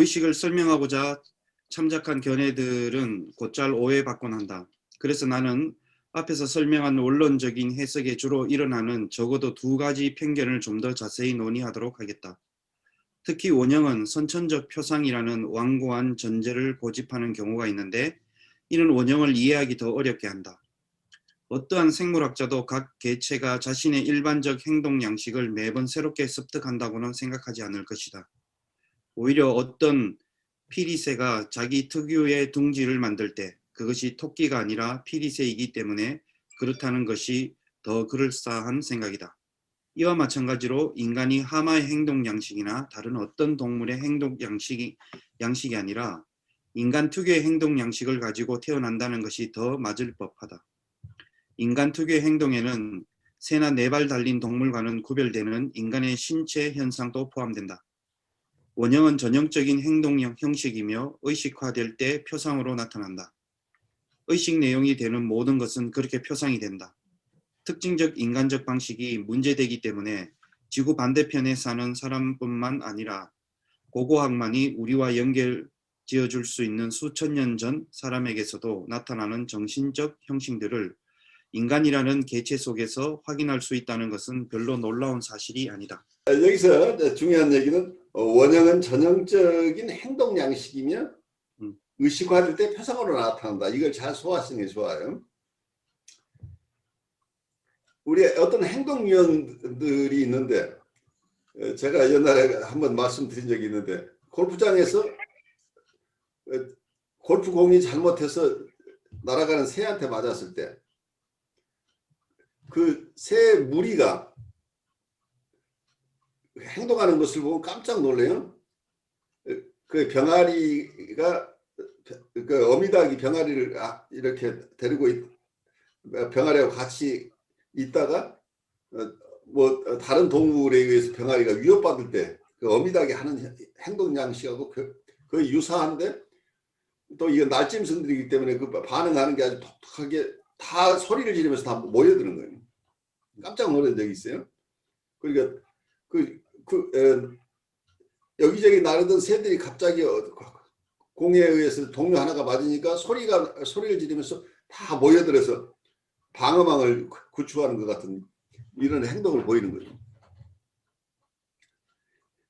의식을 설명하고자 참작한 견해들은 곧잘 오해받곤 한다. 그래서 나는 앞에서 설명한 원론적인 해석에 주로 일어나는 적어도 두 가지 편견을 좀 더 자세히 논의하도록 하겠다. 특히 원형은 선천적 표상이라는 완고한 전제를 고집하는 경우가 있는데 이는 원형을 이해하기 더 어렵게 한다. 어떠한 생물학자도 각 개체가 자신의 일반적 행동 양식을 매번 새롭게 습득한다고는 생각하지 않을 것이다. 오히려 어떤 피리새가 자기 특유의 둥지를 만들 때 그것이 토끼가 아니라 피리새이기 때문에 그렇다는 것이 더 그럴싸한 생각이다. 이와 마찬가지로 인간이 하마의 행동 양식이나 다른 어떤 동물의 행동 양식이 아니라 인간 특유의 행동 양식을 가지고 태어난다는 것이 더 맞을 법하다. 인간 특유의 행동에는 새나 네 발 달린 동물과는 구별되는 인간의 신체 현상도 포함된다. 원형은 전형적인 행동 형식이며 의식화될 때 표상으로 나타난다. 의식 내용이 되는 모든 것은 그렇게 표상이 된다. 특징적 인간적 방식이 문제되기 때문에 지구 반대편에 사는 사람뿐만 아니라 고고학만이 우리와 연결 지어줄 수 있는 수천 년 전 사람에게서도 나타나는 정신적 형식들을 인간이라는 개체 속에서 확인할 수 있다는 것은 별로 놀라운 사실이 아니다. 여기서 중요한 얘기는 원형은 전형적인 행동 양식이며 의식화될 때 표상으로 나타난다. 이걸 잘 소화하시는 게 좋아요. 우리 어떤 행동위원들이 있는데 제가 옛날에 한번 말씀드린 적이 있는데 골프장에서 골프공이 잘못해서 날아가는 새한테 맞았을 때 그 새 무리가 행동하는 것을 보고 깜짝 놀래요. 그 병아리가 그 어미닭이 병아리를 이렇게 데리고 병아리하고 같이 있다가 뭐 다른 동물에 의해서 병아리가 위협받을 때 그 어미닭이 하는 행동 양식하고 거의 유사한데 또 이게 날짐승들이기 때문에 그 반응하는 게 아주 독특하게 다 소리를 지르면서 다 모여드는 거예요. 깜짝 놀란 적이 있어요. 그러니까 여기저기 나르던 새들이 갑자기 공에 의해서 동료 하나가 맞으니까 소리를 지르면서 다 모여들어서 방어망을 구축하는 것 같은 이런 행동을 보이는 거죠.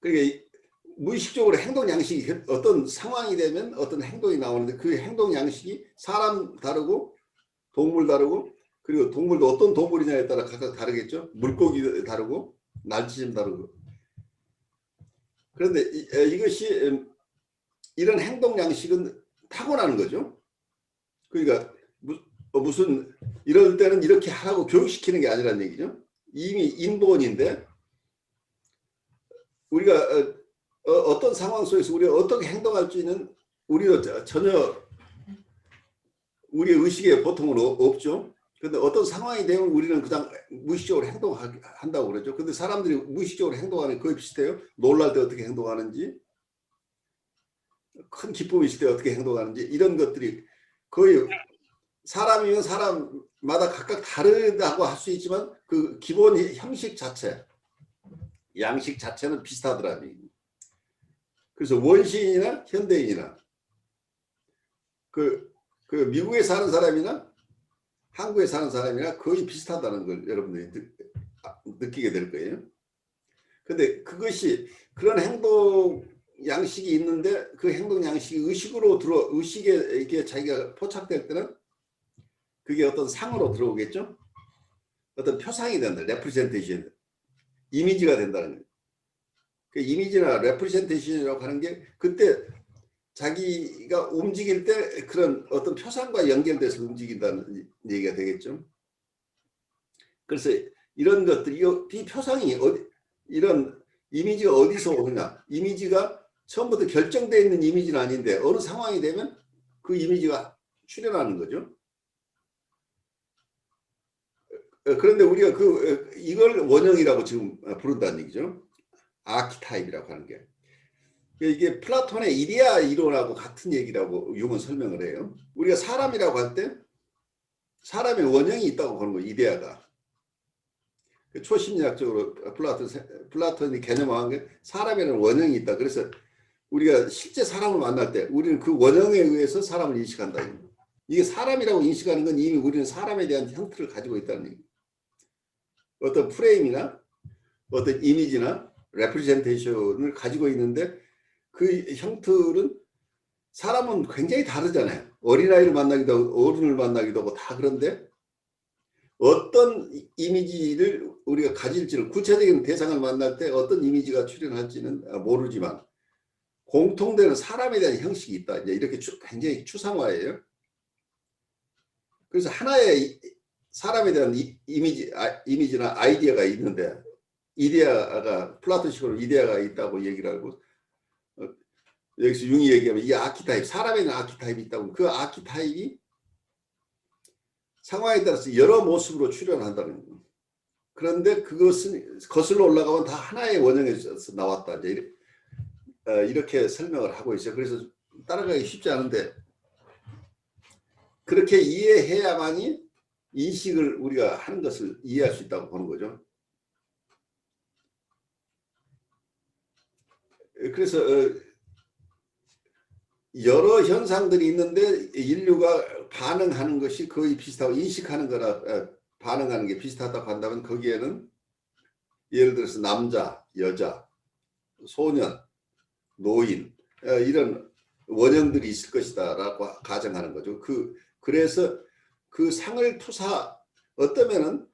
그러니까 무의식적으로 행동 양식이 어떤 상황이 되면 어떤 행동이 나오는데 그 행동 양식이 사람 다르고 동물 다르고 그리고 동물도 어떤 동물이냐에 따라 각각 다르겠죠. 물고기 다르고 날치좀 다르고. 그런데 이것이 이런 행동 양식은 타고나는 거죠. 그러니까 무슨 이럴 때는 이렇게 하라고 교육시키는 게 아니라는 얘기죠. 이미 인본인데 우리가 어떤 상황 속에서 우리가 어떻게 행동할지는 우리가 전혀 우리의 의식에 보통은 없죠. 그런데 어떤 상황이 되면 우리는 그냥 무의식적으로 행동한다고 그러죠. 근데 사람들이 무의식적으로 행동하는 게 거의 비슷해요. 놀랄 때 어떻게 행동하는지, 큰 기쁨이 있을 때 어떻게 행동하는지 이런 것들이 거의 사람이면 사람마다 각각 다르다고 할 수 있지만 그 기본 형식 자체, 양식 자체는 비슷하더라고요. 그래서 원시인이나 현대인이나 그 미국에 사는 사람이나 한국에 사는 사람이나 거의 비슷하다는 걸 여러분들이 느끼게 될 거예요. 근데 그것이 그런 행동 양식이 있는데 그 행동 양식이 의식에 이게 자기가 포착될 때는 그게 어떤 상으로 들어오겠죠. 어떤 표상이 된다. 레프레젠테이션. 이미지가 된다는 거예요. 그 이미지나 레프레젠테이션이라고 하는 게 그때 자기가 움직일 때 그런 어떤 표상과 연결돼서 움직인다는 얘기가 되겠죠. 그래서 이런 것들이 이 표상이 이런 이미지가 어디서 오느냐. 이미지가 처음부터 결정되어 있는 이미지는 아닌데 어느 상황이 되면 그 이미지가 출현하는 거죠. 그런데 우리가 이걸 원형이라고 지금 부른다는 얘기죠. 아키타입이라고 하는 게. 이게 플라톤의 이데아 이론하고 같은 얘기라고 융은 설명을 해요. 우리가 사람이라고 할 때 사람의 원형이 있다고 보는 거예요. 이데아가. 초심리학적으로 플라톤이 개념화한 게 사람에는 원형이 있다. 그래서 우리가 실제 사람을 만날 때 우리는 그 원형에 의해서 사람을 인식한다. 이게 사람이라고 인식하는 건 이미 우리는 사람에 대한 형태를 가지고 있다는 얘기예요. 어떤 프레임이나 어떤 이미지나 레프레젠테이션을 가지고 있는데 그 형틀은 사람은 굉장히 다르잖아요. 어린아이를 만나기도 하고 어른을 만나기도 하고 다 그런데 어떤 이미지를 우리가 가질지는 구체적인 대상을 만날 때 어떤 이미지가 출현할지는 모르지만 공통되는 사람에 대한 형식이 있다. 이제 이렇게 굉장히 추상화예요. 그래서 하나의 사람에 대한 이미지나 아이디어가 있는데 이데아가 플라톤식으로 이데아가 있다고 얘기를 하고 여기서 융이 얘기하면 이 아키타입 사람에 대한 아키타입이 있다고 그 아키타입이 상황에 따라서 여러 모습으로 출현한다는 거예요. 그런데 그것은 거슬러 올라가면 다 하나의 원형에서 나왔다. 이제 이렇게 설명을 하고 있어요. 그래서 따라가기 쉽지 않은데 그렇게 이해해야만이 인식을 우리가 하는 것을 이해할 수 있다고 보는 거죠. 그래서 여러 현상들이 있는데 인류가 반응하는 것이 거의 비슷하고 인식하는 거나 반응하는 게 비슷하다고 한다면 거기에는 예를 들어서 남자, 여자, 소년, 노인 이런 원형들이 있을 것이다 라고 가정하는 거죠. 그래서 그 상을 어떠면은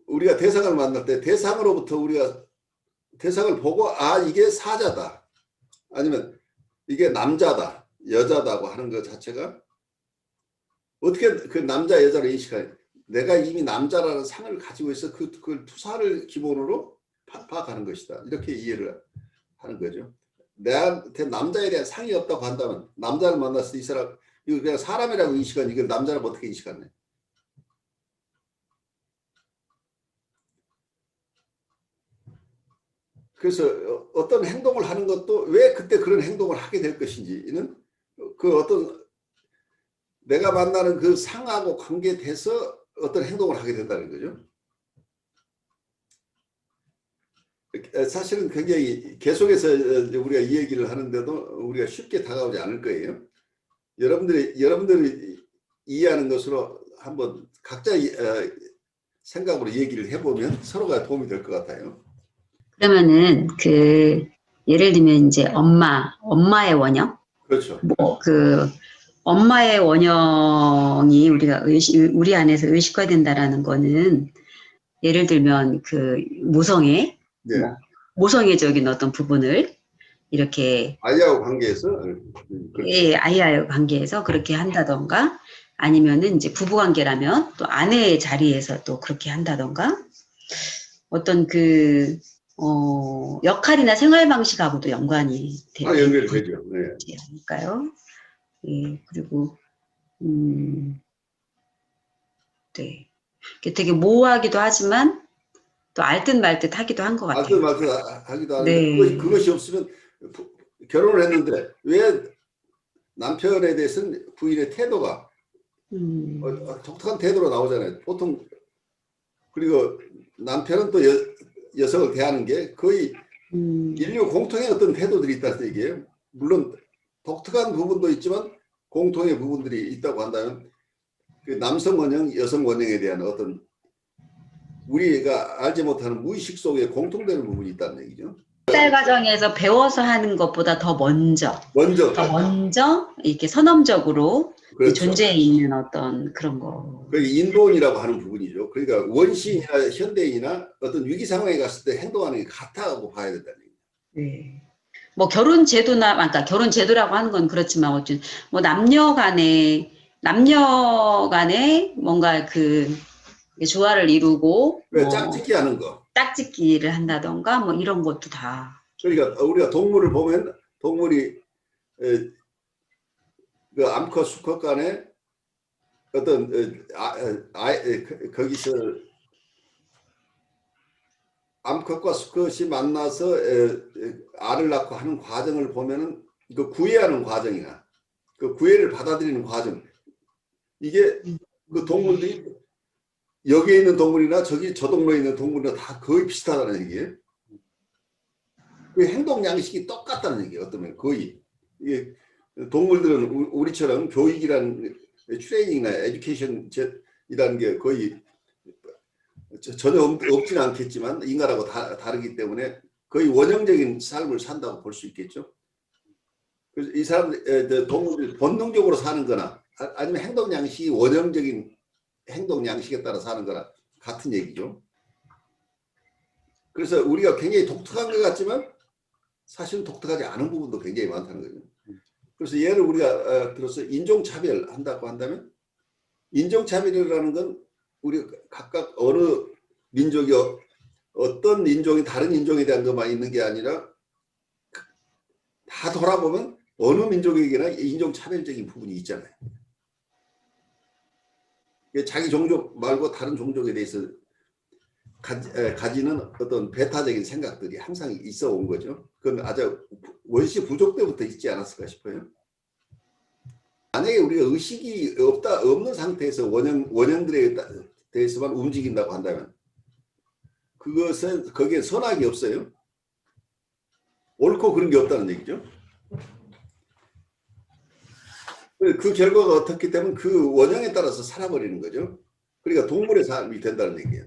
우리가 대상을 만날 때 대상으로부터 우리가 대상을 보고 아 이게 사자다 아니면 이게 남자다 여자다고 하는 것 자체가 어떻게 그 남자 여자를 인식하냐 내가 이미 남자라는 상을 가지고 있어 그 투사를 기본으로 파악하는 것이다 이렇게 이해를 하는 거죠. 내한테 남자에 대한 상이 없다고 한다면 남자를 만났을 때 이 사람 이거 그냥 사람이라고 인식하는 이걸 남자를 어떻게 인식하냐. 그래서 어떤 행동을 하는 것도 왜 그때 그런 행동을 하게 될 것인지는 그 어떤 내가 만나는 그 상하고 관계돼서 어떤 행동을 하게 된다는 거죠. 사실은 굉장히 계속해서 우리가 이 얘기를 하는데도 우리가 쉽게 다가오지 않을 거예요. 여러분들이 이해하는 것으로 한번 각자 생각으로 얘기를 해보면 서로가 도움이 될 것 같아요. 그러면은 예를 들면 이제 엄마의 원형, 그렇죠. 뭐 엄마의 원형이 우리 안에서 의식화된다라는 거는 예를 들면 모성애, 네. 뭐 모성애적인 어떤 부분을 이렇게 아이하고 관계에서 아이와의 관계에서 그렇게 한다던가 아니면은 이제 부부 관계라면 또 아내의 자리에서 또 그렇게 한다던가 어떤 역할이나 생활 방식하고도 연관이 연결이 되죠. 네. 아닐까요? 예, 그리고 네, 되게 모호하기도 하지만 또 알 듯 말 듯 하기도 한 것 같아요. 알 듯 말 듯 하기도 하는데 네. 그것이 없으면 결혼을 했는데 왜 남편에 대해서는 부인의 태도가 독특한 태도로 나오잖아요. 보통 그리고 남편은 또 여성을 대하는 게 거의 인류 공통의 어떤 태도들이 있다는 얘기예요. 물론 독특한 부분도 있지만 공통의 부분들이 있다고 한다면 그 남성 원형, 여성 원형에 대한 어떤 우리가 알지 못하는 무의식 속에 공통되는 부분이 있다는 얘기죠. 살 과정에서 배워서 하는 것보다 더 먼저 이렇게 선언적으로 그렇죠. 존재해 있는 어떤 그런 거. 그게 인본이라고 하는 부분이죠. 그러니까 원시인이나 현대인이나 어떤 위기 상황에 갔을 때 행동하는 게 같다고 봐야 된다는 얘기죠. 네. 뭐 결혼 제도라고 하는 건 그렇지만 어쨌든 뭐 남녀 간에 뭔가 조화를 이루고 왜 짝짓기 하는 거. 짝짓기를 한다던가 뭐 이런 것도 다. 그러니까 우리가 동물을 보면 동물이 그 암컷 수컷 간에 어떤 거기서 암컷과 수컷이 만나서 알을 낳고 하는 과정을 보면은 그 구애하는 과정이나 그 구애를 받아들이는 과정 이게 그 동물들이 여기에 있는 동물이나 저 동물에 있는 동물이나 다 거의 비슷하다는 얘기예요. 그 행동 양식이 똑같다는 얘기예요. 어쩌면 거의 이게 동물들은 우리처럼 교육이란 트레이닝이나 에듀케이션이라는 게 거의 전혀 없지는 않겠지만 인간하고 다르기 때문에 거의 원형적인 삶을 산다고 볼 수 있겠죠. 그래서 이 사람들 동물들이 본능적으로 사는 거나 아니면 행동 양식이 원형적인 행동 양식에 따라 사는 거나 같은 얘기죠. 그래서 우리가 굉장히 독특한 것 같지만 사실은 독특하지 않은 부분도 굉장히 많다는 거죠. 그래서 예를 우리가 들어서 인종차별 한다고 한다면 인종차별이라는 건 우리가 각각 어느 민족이 어떤 인종이 다른 인종에 대한 것만 있는 게 아니라 다 돌아보면 어느 민족에게나 인종차별적인 부분이 있잖아요. 자기 종족 말고 다른 종족에 대해서 가지는 어떤 배타적인 생각들이 항상 있어 온 거죠. 그건 아주 원시 부족 때부터 있지 않았을까 싶어요. 만약에 우리가 의식이 없는 상태에서 원형들에 대해서만 움직인다고 한다면 그것은 거기에 선악이 없어요. 옳고 그런 게 없다는 얘기죠. 그 결과가 어떻기 때문에 그 원형에 따라서 살아버리는 거죠. 그러니까 동물의 삶이 된다는 얘기예요.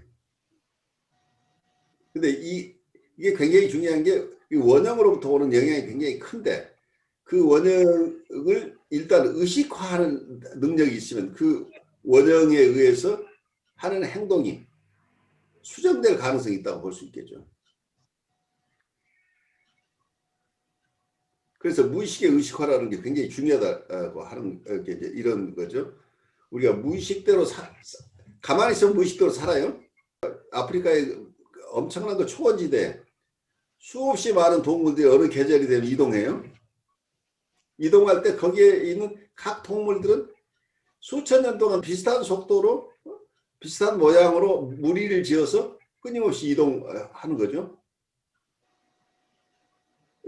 근데 이게 굉장히 중요한 게 이 원형으로부터 오는 영향이 굉장히 큰데 그 원형을 일단 의식화하는 능력이 있으면 그 원형에 의해서 하는 행동이 수정될 가능성이 있다고 볼 수 있겠죠. 그래서 무의식의 의식화라는 게 굉장히 중요하다고 하는 게 이제 이런 거죠. 우리가 무의식대로 가만히 있으면 무의식대로 살아요. 아프리카의 엄청난 그 초원지대 수없이 많은 동물들이 어느 계절이 되면 이동해요. 이동할 때 거기에 있는 각 동물들은 수천 년 동안 비슷한 속도로 비슷한 모양으로 무리를 지어서 끊임없이 이동하는 거죠.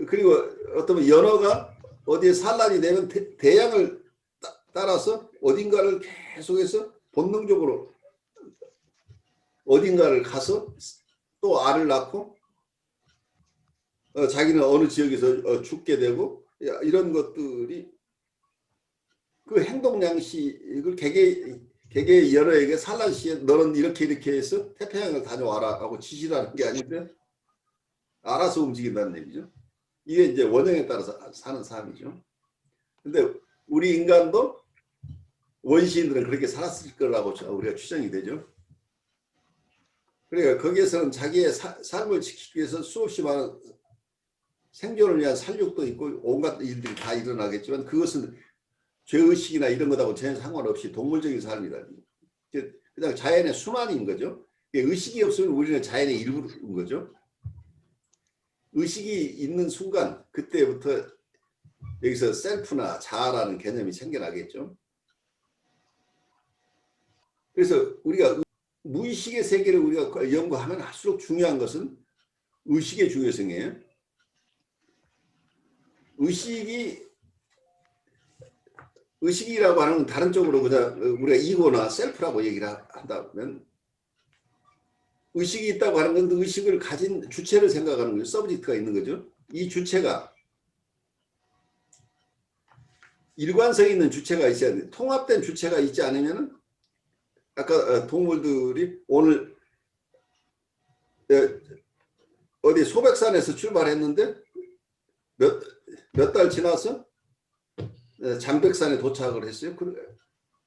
그리고 어떤 연어가 어디에 산란이 되면 대양을 따라서 어딘가를 계속해서 본능적으로 어딘가를 가서 또 알을 낳고 자기는 어느 지역에서 죽게 되고 이런 것들이 그 행동 양식을 개개의 연어에게 산란 시에 너는 이렇게 해서 태평양을 다녀와라 하고 지시를 하는 게 아닌데 알아서 움직인다는 얘기죠. 이게 이제 원형에 따라서 사는 삶이죠. 근데 우리 인간도 원시인들은 그렇게 살았을 거라고 우리가 추정이 되죠. 그러니까 거기에서는 자기의 삶을 지키기 위해서 수없이 많은 생존을 위한 살육도 있고 온갖 일들이 다 일어나겠지만 그것은 죄의식이나 이런 것하고 전혀 상관없이 동물적인 삶이다. 그냥 자연의 순환인 거죠. 의식이 없으면 우리는 자연의 일부인 거죠. 의식이 있는 순간 그때부터 여기서 셀프나 자아라는 개념이 생겨나겠죠. 그래서 우리가 무의식의 세계를 우리가 연구하면 할수록 중요한 것은 의식의 중요성이에요. 의식이라고 하는 건 다른 쪽으로 그냥 우리가 이고나 셀프라고 얘기를 한다면 의식이 있다고 하는 건 의식을 가진 주체를 생각하는 거죠. 서브젝트가 있는 거죠. 이 주체가 일관성 있는 주체가 있어야 돼. 통합된 주체가 있지 않으면 아까 동물들이 오늘 어디 소백산에서 출발했는데 몇 달 지나서 장백산에 도착을 했어요.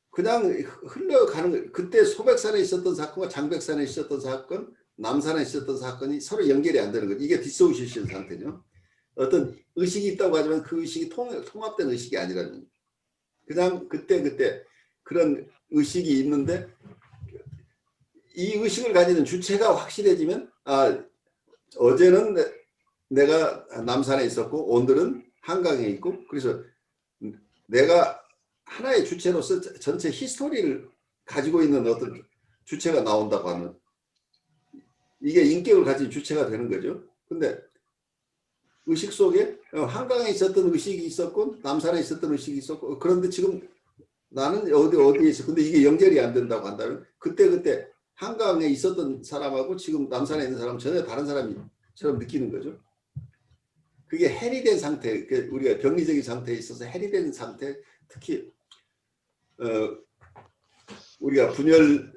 그냥 흘러가는 거예요. 그때 소백산에 있었던 사건과 장백산에 있었던 사건, 남산에 있었던 사건이 서로 연결이 안 되는 거죠. 이게 디소시에이션 상태죠. 어떤 의식이 있다고 하지만 그 의식이 통합된 의식이 아니라는, 그냥 그때 그런 의식이 있는데 이 의식을 가지는 주체가 확실해지면 어제는 내가 남산에 있었고 오늘은 한강에 있고, 그래서 내가 하나의 주체로서 전체 히스토리를 가지고 있는 어떤 주체가 나온다고 하는, 이게 인격을 가진 주체가 되는 거죠. 근데 의식 속에 한강에 있었던 의식이 있었고 남산에 있었던 의식이 있었고, 그런데 지금 나는 어디에 있어. 근데 이게 연결이 안 된다고 한다면 그때 한강에 있었던 사람하고 지금 남산에 있는 사람은 전혀 다른 사람처럼 느끼는 거죠. 그게 해리된 상태, 우리가 병리적인 상태에 있어서 해리된 상태, 특히 우리가 분열된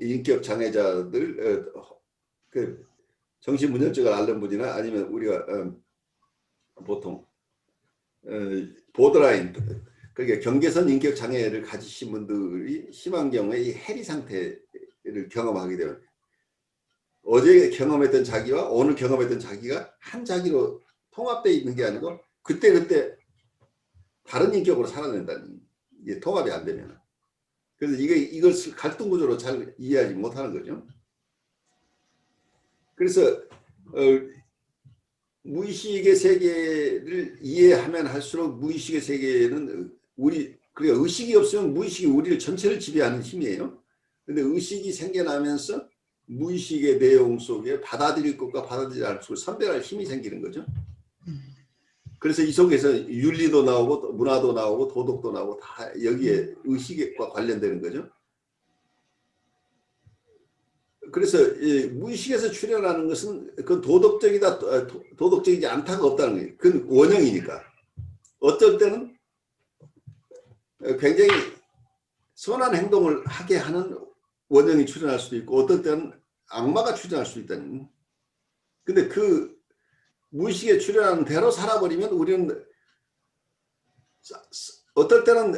인격 장애자들, 그 정신분열증을 앓는 분이나 아니면 우리가 보통 보더라인, 그러니까 경계선 인격 장애를 가지신 분들이 심한 경우에 이 해리 상태를 경험하게 되면 어제 경험했던 자기와 오늘 경험했던 자기가 한 자기로 통합되어 있는 게 아니고 그때 다른 인격으로 살아낸다는, 이게 통합이 안 되면. 그래서 이걸 갈등 구조로 잘 이해하지 못하는 거죠. 그래서 무의식의 세계를 이해하면 할수록 무의식의 세계는 그러니까 의식이 없으면 무의식이 우리를 전체를 지배하는 힘이에요. 근데 의식이 생겨나면서 무의식의 내용 속에 받아들일 것과 받아들이지 않을 것을 선별할 힘이 생기는 거죠. 그래서 이 속에서 윤리도 나오고 문화도 나오고 도덕도 나오고 다 여기에 의식과 관련되는 거죠. 그래서 무의식에서 출현하는 것은 그건 도덕적이다, 도덕적이지 않다가 없다는 거예요. 그건 원형이니까. 어떨 때는 굉장히 선한 행동을 하게 하는 원형이 출현할 수도 있고 어떨 때는 악마가 출현할 수도 있다는. 근데 그 무의식에 출현하는 대로 살아버리면 우리는 어떨 때는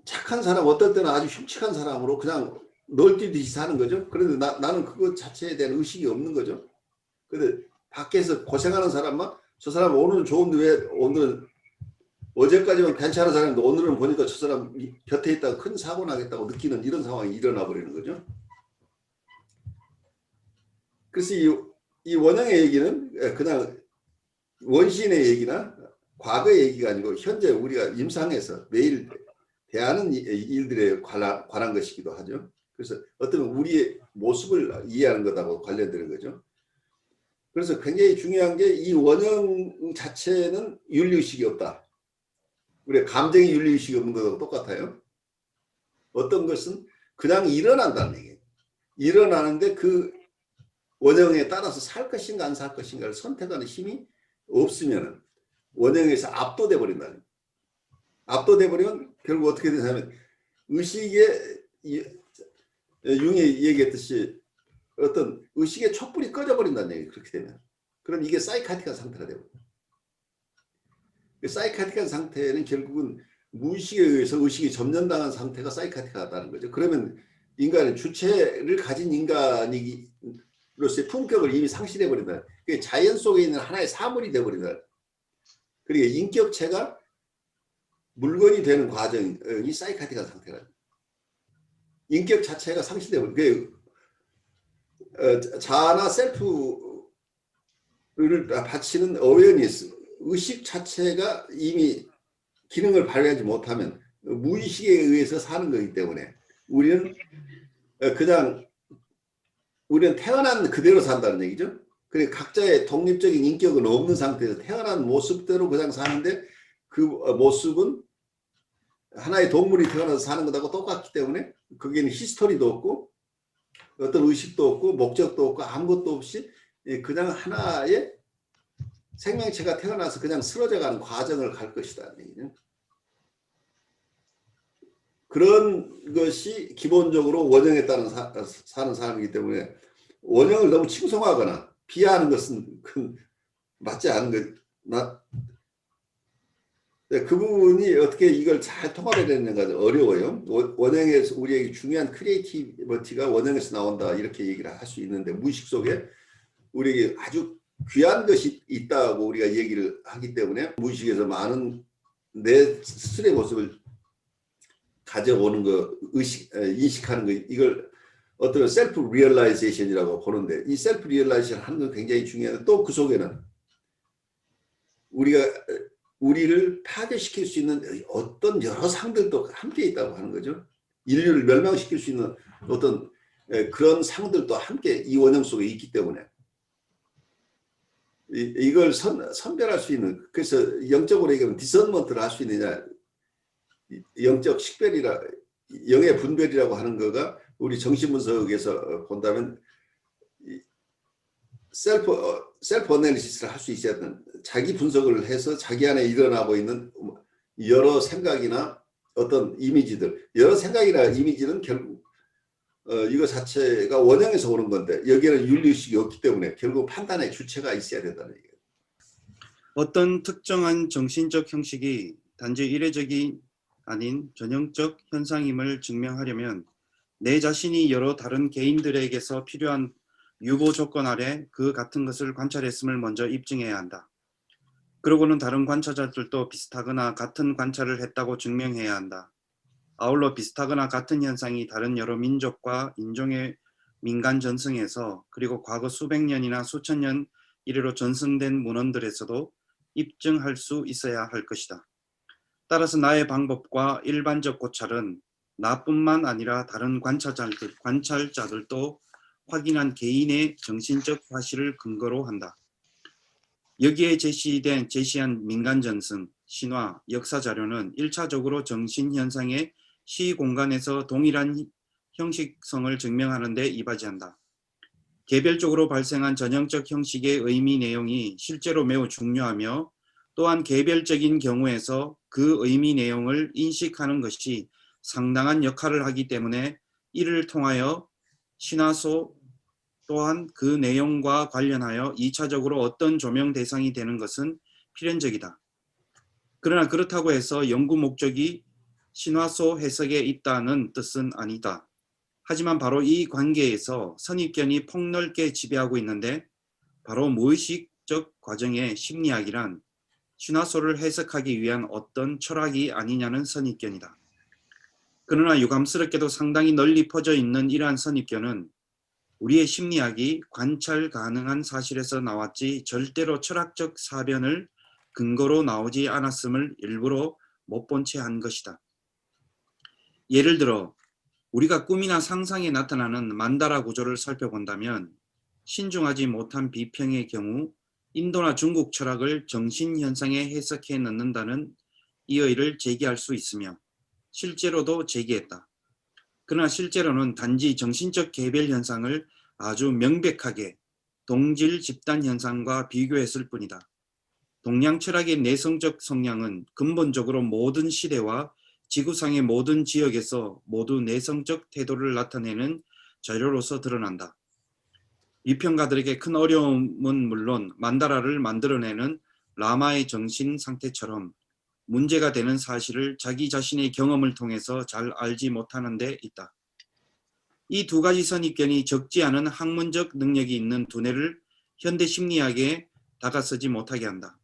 착한 사람, 어떨 때는 아주 흉측한 사람으로 그냥 널뛰듯이 사는 거죠. 그런데 나는 그것 자체에 대한 의식이 없는 거죠. 근데 밖에서 고생하는 사람만, 저 사람 오늘은 좋은데 왜 오늘은, 어제까지만 괜찮은 사람인데 오늘은 보니까 저 사람 곁에 있다가 큰 사고 나겠다고 느끼는 이런 상황이 일어나 버리는 거죠. 그래서 이 원형의 얘기는 그냥 원시인의 얘기나 과거의 얘기가 아니고 현재 우리가 임상에서 매일 대하는 일들에 관한 것이기도 하죠. 그래서 어떤 우리의 모습을 이해하는 것하고 관련되는 거죠. 그래서 굉장히 중요한 게 이 원형 자체는 윤리의식이 없다. 우리가 감정이 윤리의식이 없는 것하고 똑같아요. 어떤 것은 그냥 일어난다는 얘기예요. 일어나는데 그 원형에 따라서 살 것인가 안 살 것인가를 선택하는 힘이 없으면 원형에서 압도돼 버린다는 거예요. 압도돼 버리면 결국 어떻게 되냐면 의식에 융이 얘기했듯이 어떤 의식의 촛불이 꺼져버린다는 얘기예요. 그렇게 되면. 그럼 이게 사이카틱한 상태가 되고, 사이카틱한 상태는 결국은 무의식에 의해서 의식이 점령당한 상태가 사이카틱하다는 거죠. 그러면 인간은 주체를 가진 인간으로서의 품격을 이미 상실해 버린다. 자연 속에 있는 하나의 사물이 되어버린다. 그러니까 인격체가 물건이 되는 과정이 사이카틱한 상태라. 인격 자체가 상실되고, 자아나 셀프를 바치는 어웨어니스, 의식 자체가 이미 기능을 발휘하지 못하면 무의식에 의해서 사는 거기 때문에 우리는 태어난 그대로 산다는 얘기죠. 그러니까 각자의 독립적인 인격은 없는 상태에서 태어난 모습대로 그냥 사는데 그 모습은 하나의 동물이 태어나서 사는 것하고 똑같기 때문에 거기에는 히스토리도 없고 어떤 의식도 없고 목적도 없고 아무것도 없이 그냥 하나의 생명체가 태어나서 그냥 쓰러져가는 과정을 갈 것이다. 그런 것이 기본적으로 원형에 따른 사는 사람이기 때문에 원형을 너무 칭송하거나 비하하는 것은 맞지 않은 것. 그 부분이 어떻게 이걸 잘 통합해야 되는가 어려워요. 원형에서 우리에게 중요한 크리에이티비티가 원형에서 나온다 이렇게 얘기를 할 수 있는데 무의식 속에 우리에게 아주 귀한 것이 있다고 우리가 얘기를 하기 때문에 무의식에서 많은 내 스스로의 모습을 가져오는 거, 인식하는 거, 이걸 어떤 셀프 리얼라이제이션이라고 보는데 이 셀프 리얼라이제이션 하는 건 굉장히 중요한데 또 그 속에는 우리를 파괴시킬 수 있는 어떤 여러 상들도 함께 있다고 하는 거죠. 인류를 멸망시킬 수 있는 어떤 그런 상들도 함께 이 원형 속에 있기 때문에 이걸 선별할 수 있는, 그래서 영적으로 얘기하면 디선먼트를 할 수 있느냐, 영적 식별이라, 영의 분별이라고 하는 거가 우리 정신분석에서 본다면 셀프 어널리시스를 할 수 있어야 되는, 자기 분석을 해서 자기 안에 일어나고 있는 여러 생각이나 어떤 이미지들, 여러 생각이나 이미지는 결국 이거 자체가 원형에서 오는 건데 여기에는 윤리의식이 없기 때문에 결국 판단의 주체가 있어야 된다는 얘기예요. 어떤 특정한 정신적 형식이 단지 이례적이 아닌 전형적 현상임을 증명하려면 내 자신이 여러 다른 개인들에게서 필요한 유보 조건 아래 그 같은 것을 관찰했음을 먼저 입증해야 한다. 그러고는 다른 관찰자들도 비슷하거나 같은 관찰을 했다고 증명해야 한다. 아울러 비슷하거나 같은 현상이 다른 여러 민족과 인종의 민간 전승에서 그리고 과거 수백 년이나 수천 년 이래로 전승된 문헌들에서도 입증할 수 있어야 할 것이다. 따라서 나의 방법과 일반적 고찰은 나뿐만 아니라 다른 관찰자들도 확인한 개인의 정신적 과실을 근거로 한다. 여기에 제시한 민간 전승, 신화, 역사 자료는 1차적으로 정신현상의 시공간에서 동일한 형식성을 증명하는 데 이바지한다. 개별적으로 발생한 전형적 형식의 의미 내용이 실제로 매우 중요하며 또한 개별적인 경우에서 그 의미 내용을 인식하는 것이 상당한 역할을 하기 때문에 이를 통하여 신화소 또한 그 내용과 관련하여 2차적으로 어떤 조명 대상이 되는 것은 필연적이다. 그러나 그렇다고 해서 연구 목적이 신화소 해석에 있다는 뜻은 아니다. 하지만 바로 이 관계에서 선입견이 폭넓게 지배하고 있는데 바로 무의식적 과정의 심리학이란 신화소를 해석하기 위한 어떤 철학이 아니냐는 선입견이다. 그러나 유감스럽게도 상당히 널리 퍼져 있는 이러한 선입견은 우리의 심리학이 관찰 가능한 사실에서 나왔지 절대로 철학적 사변을 근거로 나오지 않았음을 일부러 못 본 채 한 것이다. 예를 들어 우리가 꿈이나 상상에 나타나는 만다라 구조를 살펴본다면 신중하지 못한 비평의 경우 인도나 중국 철학을 정신현상에 해석해 넣는다는 이의를 제기할 수 있으며 실제로도 제기했다. 그러나 실제로는 단지 정신적 개별 현상을 아주 명백하게 동질 집단 현상과 비교했을 뿐이다. 동양 철학의 내성적 성향은 근본적으로 모든 시대와 지구상의 모든 지역에서 모두 내성적 태도를 나타내는 자료로서 드러난다. 비평가들에게 큰 어려움은 물론 만다라를 만들어내는 라마의 정신 상태처럼 문제가 되는 사실을 자기 자신의 경험을 통해서 잘 알지 못하는 데 있다. 이 두 가지 선입견이 적지 않은 학문적 능력이 있는 두뇌를 현대 심리학에 다가서지 못하게 한다.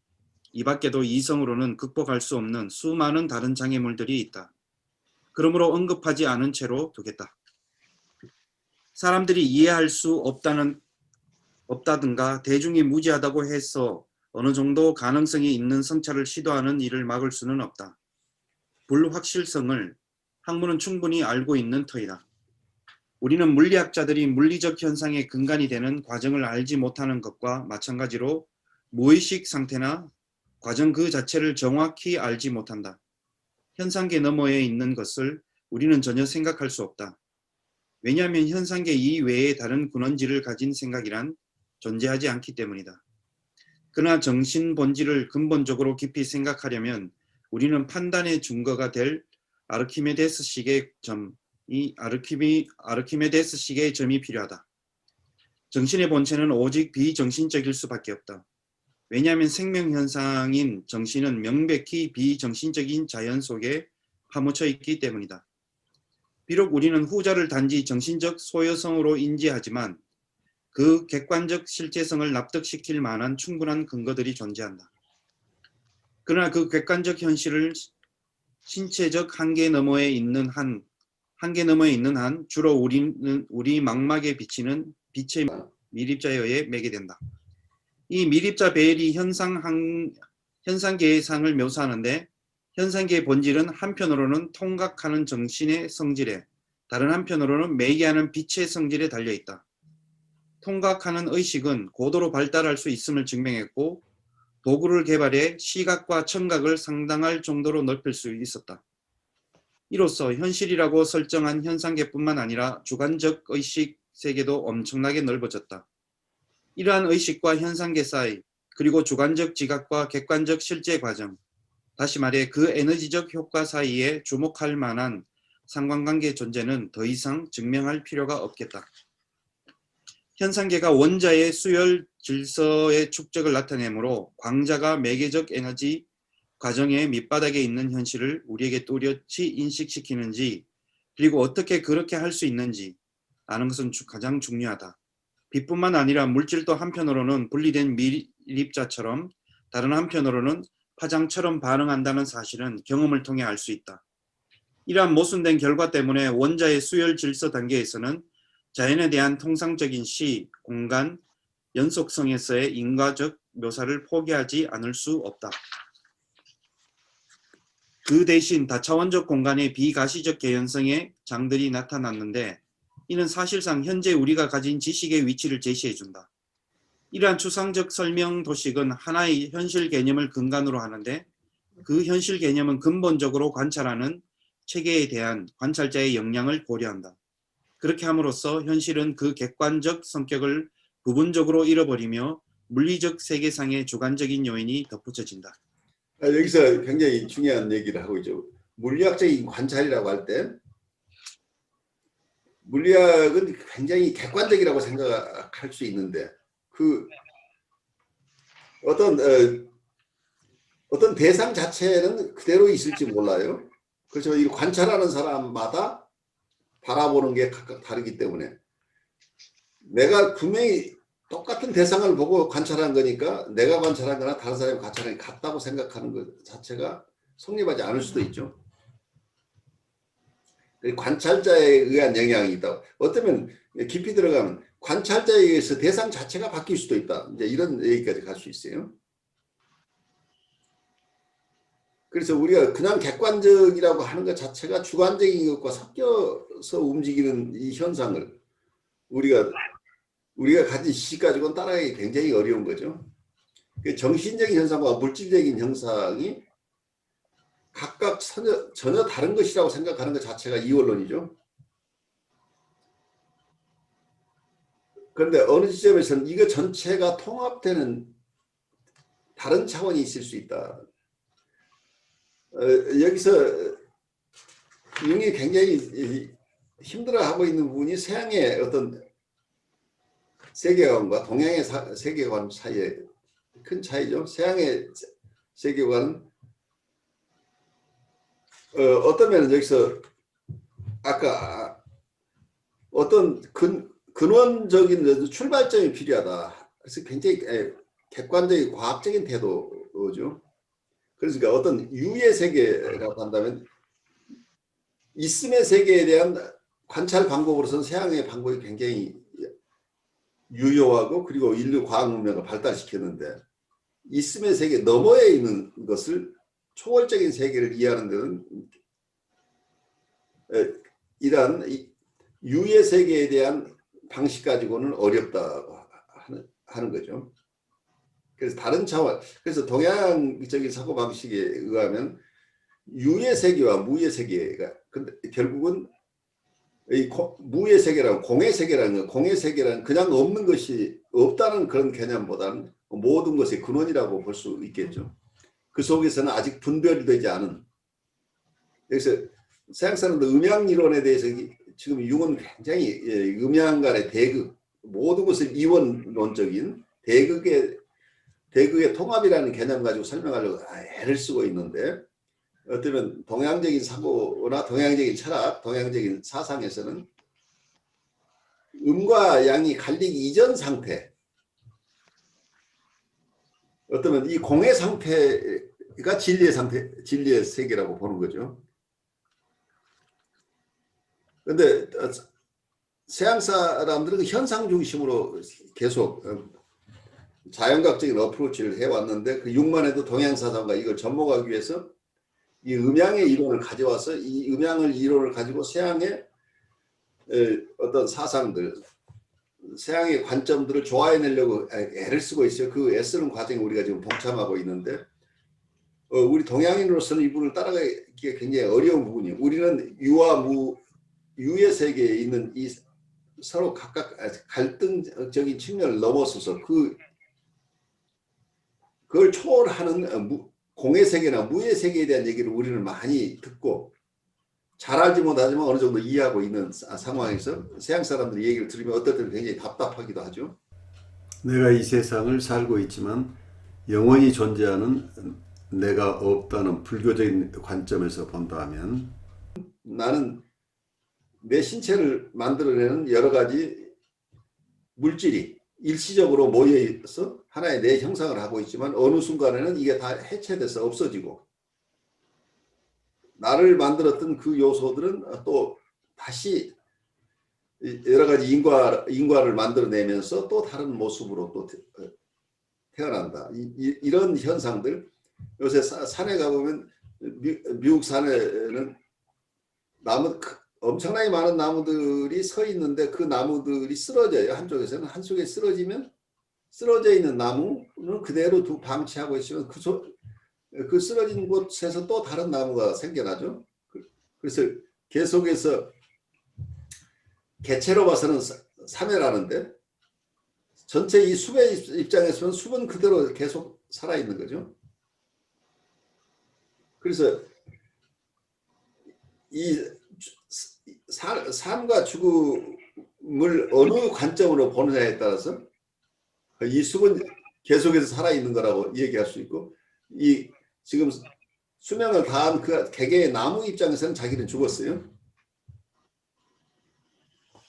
이 밖에도 이성으로는 극복할 수 없는 수많은 다른 장애물들이 있다. 그러므로 언급하지 않은 채로 두겠다. 사람들이 이해할 수 없다든가 대중이 무지하다고 해서 어느 정도 가능성이 있는 성찰을 시도하는 일을 막을 수는 없다. 불확실성을 학문은 충분히 알고 있는 터이다. 우리는 물리학자들이 물리적 현상의 근간이 되는 과정을 알지 못하는 것과 마찬가지로 무의식 상태나 과정 그 자체를 정확히 알지 못한다. 현상계 너머에 있는 것을 우리는 전혀 생각할 수 없다. 왜냐하면 현상계 이외에 다른 근원지를 가진 생각이란 존재하지 않기 때문이다. 그러나 정신 본질을 근본적으로 깊이 생각하려면 우리는 판단의 증거가 될 아르키메데스식의 점이 필요하다. 정신의 본체는 오직 비정신적일 수밖에 없다. 왜냐하면 생명현상인 정신은 명백히 비정신적인 자연 속에 파묻혀 있기 때문이다. 비록 우리는 후자를 단지 정신적 소요성으로 인지하지만 그 객관적 실제성을 납득시킬 만한 충분한 근거들이 존재한다. 그러나 그 객관적 현실을 신체적 한계 너머에 있는 한 주로 우리 망막에 비치는 빛의 미립자에 의해 매게 된다. 이 미립자 베일이 현상계의 상을 묘사하는데 현상계의 본질은 한편으로는 통각하는 정신의 성질에 다른 한편으로는 매개하는 빛의 성질에 달려있다. 통각하는 의식은 고도로 발달할 수 있음을 증명했고 도구를 개발해 시각과 청각을 상당할 정도로 넓힐 수 있었다. 이로써 현실이라고 설정한 현상계뿐만 아니라 주관적 의식 세계도 엄청나게 넓어졌다. 이러한 의식과 현상계 사이, 그리고 주관적 지각과 객관적 실제 과정, 다시 말해 그 에너지적 효과 사이에 주목할 만한 상관관계 존재는 더 이상 증명할 필요가 없겠다. 현상계가 원자의 수열 질서의 축적을 나타내므로 광자가 매개적 에너지 과정의 밑바닥에 있는 현실을 우리에게 또렷이 인식시키는지, 그리고 어떻게 그렇게 할 수 있는지 아는 것은 가장 중요하다. 빛뿐만 아니라 물질도 한편으로는 분리된 미립자처럼, 다른 한편으로는 파장처럼 반응한다는 사실은 경험을 통해 알 수 있다. 이러한 모순된 결과 때문에 원자의 수열 질서 단계에서는 자연에 대한 통상적인 시, 공간, 연속성에서의 인과적 묘사를 포기하지 않을 수 없다. 그 대신 다차원적 공간의 비가시적 개연성의 장들이 나타났는데, 이는 사실상 현재 우리가 가진 지식의 위치를 제시해준다. 이러한 추상적 설명 도식은 하나의 현실 개념을 근간으로 하는데, 그 현실 개념은 근본적으로 관찰하는 체계에 대한 관찰자의 역량을 고려한다. 그렇게 함으로써 현실은 그 객관적 성격을 부분적으로 잃어버리며 물리적 세계상의 주관적인 요인이 덧붙여진다. 여기서 굉장히 중요한 얘기를 하고 있죠. 물리학적인 관찰이라고 할 때 물리학은 굉장히 객관적이라고 생각할 수 있는데 그 어떤 대상 자체는 그대로 있을지 몰라요. 그래서 이 관찰하는 사람마다 바라보는 게 각각 다르기 때문에 내가 분명히 똑같은 대상을 보고 관찰한 거니까 내가 관찰한 거나 다른 사람이 관찰한 게 같다고 생각하는 것 자체가 성립하지 않을 수도 있죠. 관찰자에 의한 영향이 있다. 어쩌면 깊이 들어가면 관찰자에 의해서 대상 자체가 바뀔 수도 있다. 이제 이런 얘기까지 갈 수 있어요. 그래서 우리가 그냥 객관적이라고 하는 것 자체가 주관적인 것과 섞여서 움직이는 이 현상을 우리가 가진 시식 가지고는 따라가기 굉장히 어려운 거죠. 정신적인 현상과 물질적인 현상이 각각 전혀 다른 것이라고 생각하는 것 자체가 이원론이죠. 그런데 어느 지점에서는 이거 전체가 통합되는 다른 차원이 있을 수 있다. 여기서 융이 굉장히 힘들어하고 있는 부분이 서양의 어떤 세계관과 동양의 세계관 사이에 큰 차이죠. 서양의 세계관은 어떤 면은 여기서 아까 어떤 근원적인 출발점이 필요하다. 그래서 굉장히 객관적인 과학적인 태도죠. 그러니까 어떤 유의 세계라고 한다면 있음의 세계에 대한 관찰 방법으로서는 서양의 방법이 굉장히 유효하고 그리고 인류 과학 문명을 발달시켰는데 있음의 세계 너머에 있는 것을 초월적인 세계를 이해하는 데는 이러한 유의 세계에 대한 방식 가지고는 어렵다고 하는 거죠. 그래서 다른 차원, 그래서 동양적인 사고방식에 의하면 유의 세계와 무의 세계가 근데 결국은 이 무의 세계라고 공의 세계라는 거, 공의 세계라는 그냥 없는 것이 없다는 그런 개념보다는 모든 것의 근원이라고 볼 수 있겠죠. 그 속에서는 아직 분별이 되지 않은, 여기서 서양 사람들 음양 이론에 대해서 지금 융은 굉장히 음양 간의 대극, 모든 것을 이원론적인 대극의 통합이라는 개념 가지고 설명하려고 애를 쓰고 있는데 어쩌면 동양적인 사고나 동양적인 철학, 동양적인 사상에서는 음과 양이 갈리기 이전 상태, 어쩌면 이 공의 상태가 진리의 상태, 진리의 세계라고 보는 거죠. 그런데 서양 사람들은 현상 중심으로 계속 자연각적인 어프로치를 해왔는데 그 6만 해도 동양 사상과 이걸 접목하기 위해서 이 음양의 이론을 가져와서 이 음양을 이론을 가지고 서양의 어떤 사상들, 서양의 관점들을 조화해내려고 애를 쓰고 있어요. 그 애쓰는 과정에 우리가 지금 동참하고 있는데 우리 동양인으로서는 이 부분을 따라가기가 굉장히 어려운 부분이에요. 우리는 유와 무, 유의 세계에 있는 이 서로 각각 갈등적인 측면을 넘어서서 그걸 초월하는 공의 세계나 무의 세계에 대한 얘기를 우리는 많이 듣고 잘 알지 못하지만 어느 정도 이해하고 있는 상황에서 서양 사람들이 얘기를 들으면 어떨 때는 굉장히 답답하기도 하죠. 내가 이 세상을 살고 있지만 영원히 존재하는 내가 없다는 불교적인 관점에서 본다면 나는 내 신체를 만들어내는 여러 가지 물질이 일시적으로 모여 있어 하나의 내 형상을 하고 있지만 어느 순간에는 이게 다 해체돼서 없어지고 나를 만들었던 그 요소들은 또 다시 여러 가지 인과를 만들어내면서 또 다른 모습으로 또 태어난다. 이런 현상들 요새 산에 가보면 미국 산에는 엄청나게 많은 나무들이 서 있는데 그 나무들이 쓰러져요. 한쪽에서는 한쪽에 쓰러지면 쓰러져 있는 나무는 그대로 방치하고 있으면 그 쓰러진 곳에서 또 다른 나무가 생겨나죠. 그래서 계속해서 개체로 봐서는 사멸하는데 전체 이 숲의 입장에서는 숲은 그대로 계속 살아있는 거죠. 그래서 이 삶과 죽음을 어느 관점으로 보느냐에 따라서 이 숲은 계속해서 살아있는 거라고 얘기할 수 있고 이 지금 수명을 다한 그 개개의 나무 입장에서는 자기는 죽었어요.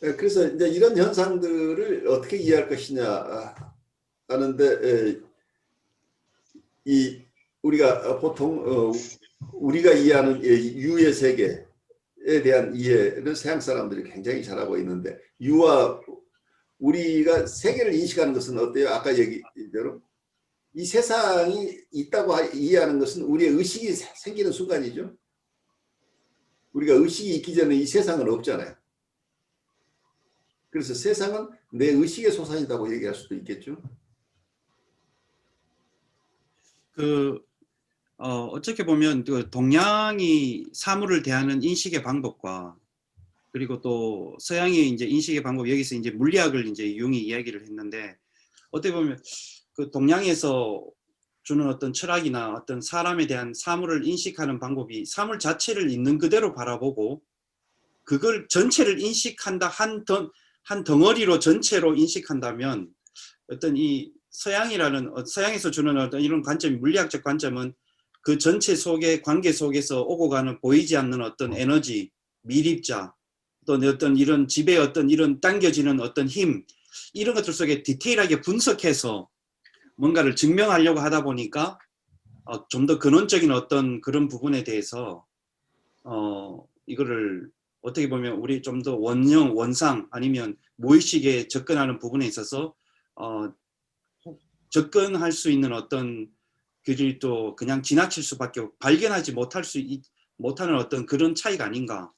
그래서 이제 이런 현상들을 어떻게 이해할 것이냐 하는데 우리가 보통 우리가 이해하는 유의 세계에 대한 이해를 서양 사람들이 굉장히 잘하고 있는데 유와 우리가 세계를 인식하는 것은 어때요? 아까 얘기대로 이 세상이 있다고 이해하는 것은 우리의 의식이 생기는 순간이죠. 우리가 의식이 있기 전에 이 세상은 없잖아요. 그래서 세상은 내 의식의 소산이라고 얘기할 수도 있겠죠. 어떻게 보면 그 동양이 사물을 대하는 인식의 방법과 그리고 또 서양의 이제 인식의 방법, 여기서 이제 물리학을 이제 융이 이야기를 했는데 어떻게 보면 그 동양에서 주는 어떤 철학이나 어떤 사람에 대한 사물을 인식하는 방법이 사물 자체를 있는 그대로 바라보고 그걸 전체를 인식한다 한 덩어리로 전체로 인식한다면 어떤 이 서양에서 주는 어떤 이런 관점, 물리학적 관점은 그 전체 속의 관계 속에서 오고 가는 보이지 않는 어떤 에너지, 밀입자, 또 어떤 이런 집에 어떤 이런 당겨지는 어떤 힘, 이런 것들 속에 디테일하게 분석해서 뭔가를 증명하려고 하다 보니까 좀 더 근원적인 어떤 그런 부분에 대해서 이거를 어떻게 보면 우리 좀 더 원상 아니면 무의식에 접근하는 부분에 있어서 접근할 수 있는 어떤 그들이 또 그냥 지나칠 수밖에 발견하지 못하는 어떤 그런 차이가 아닌가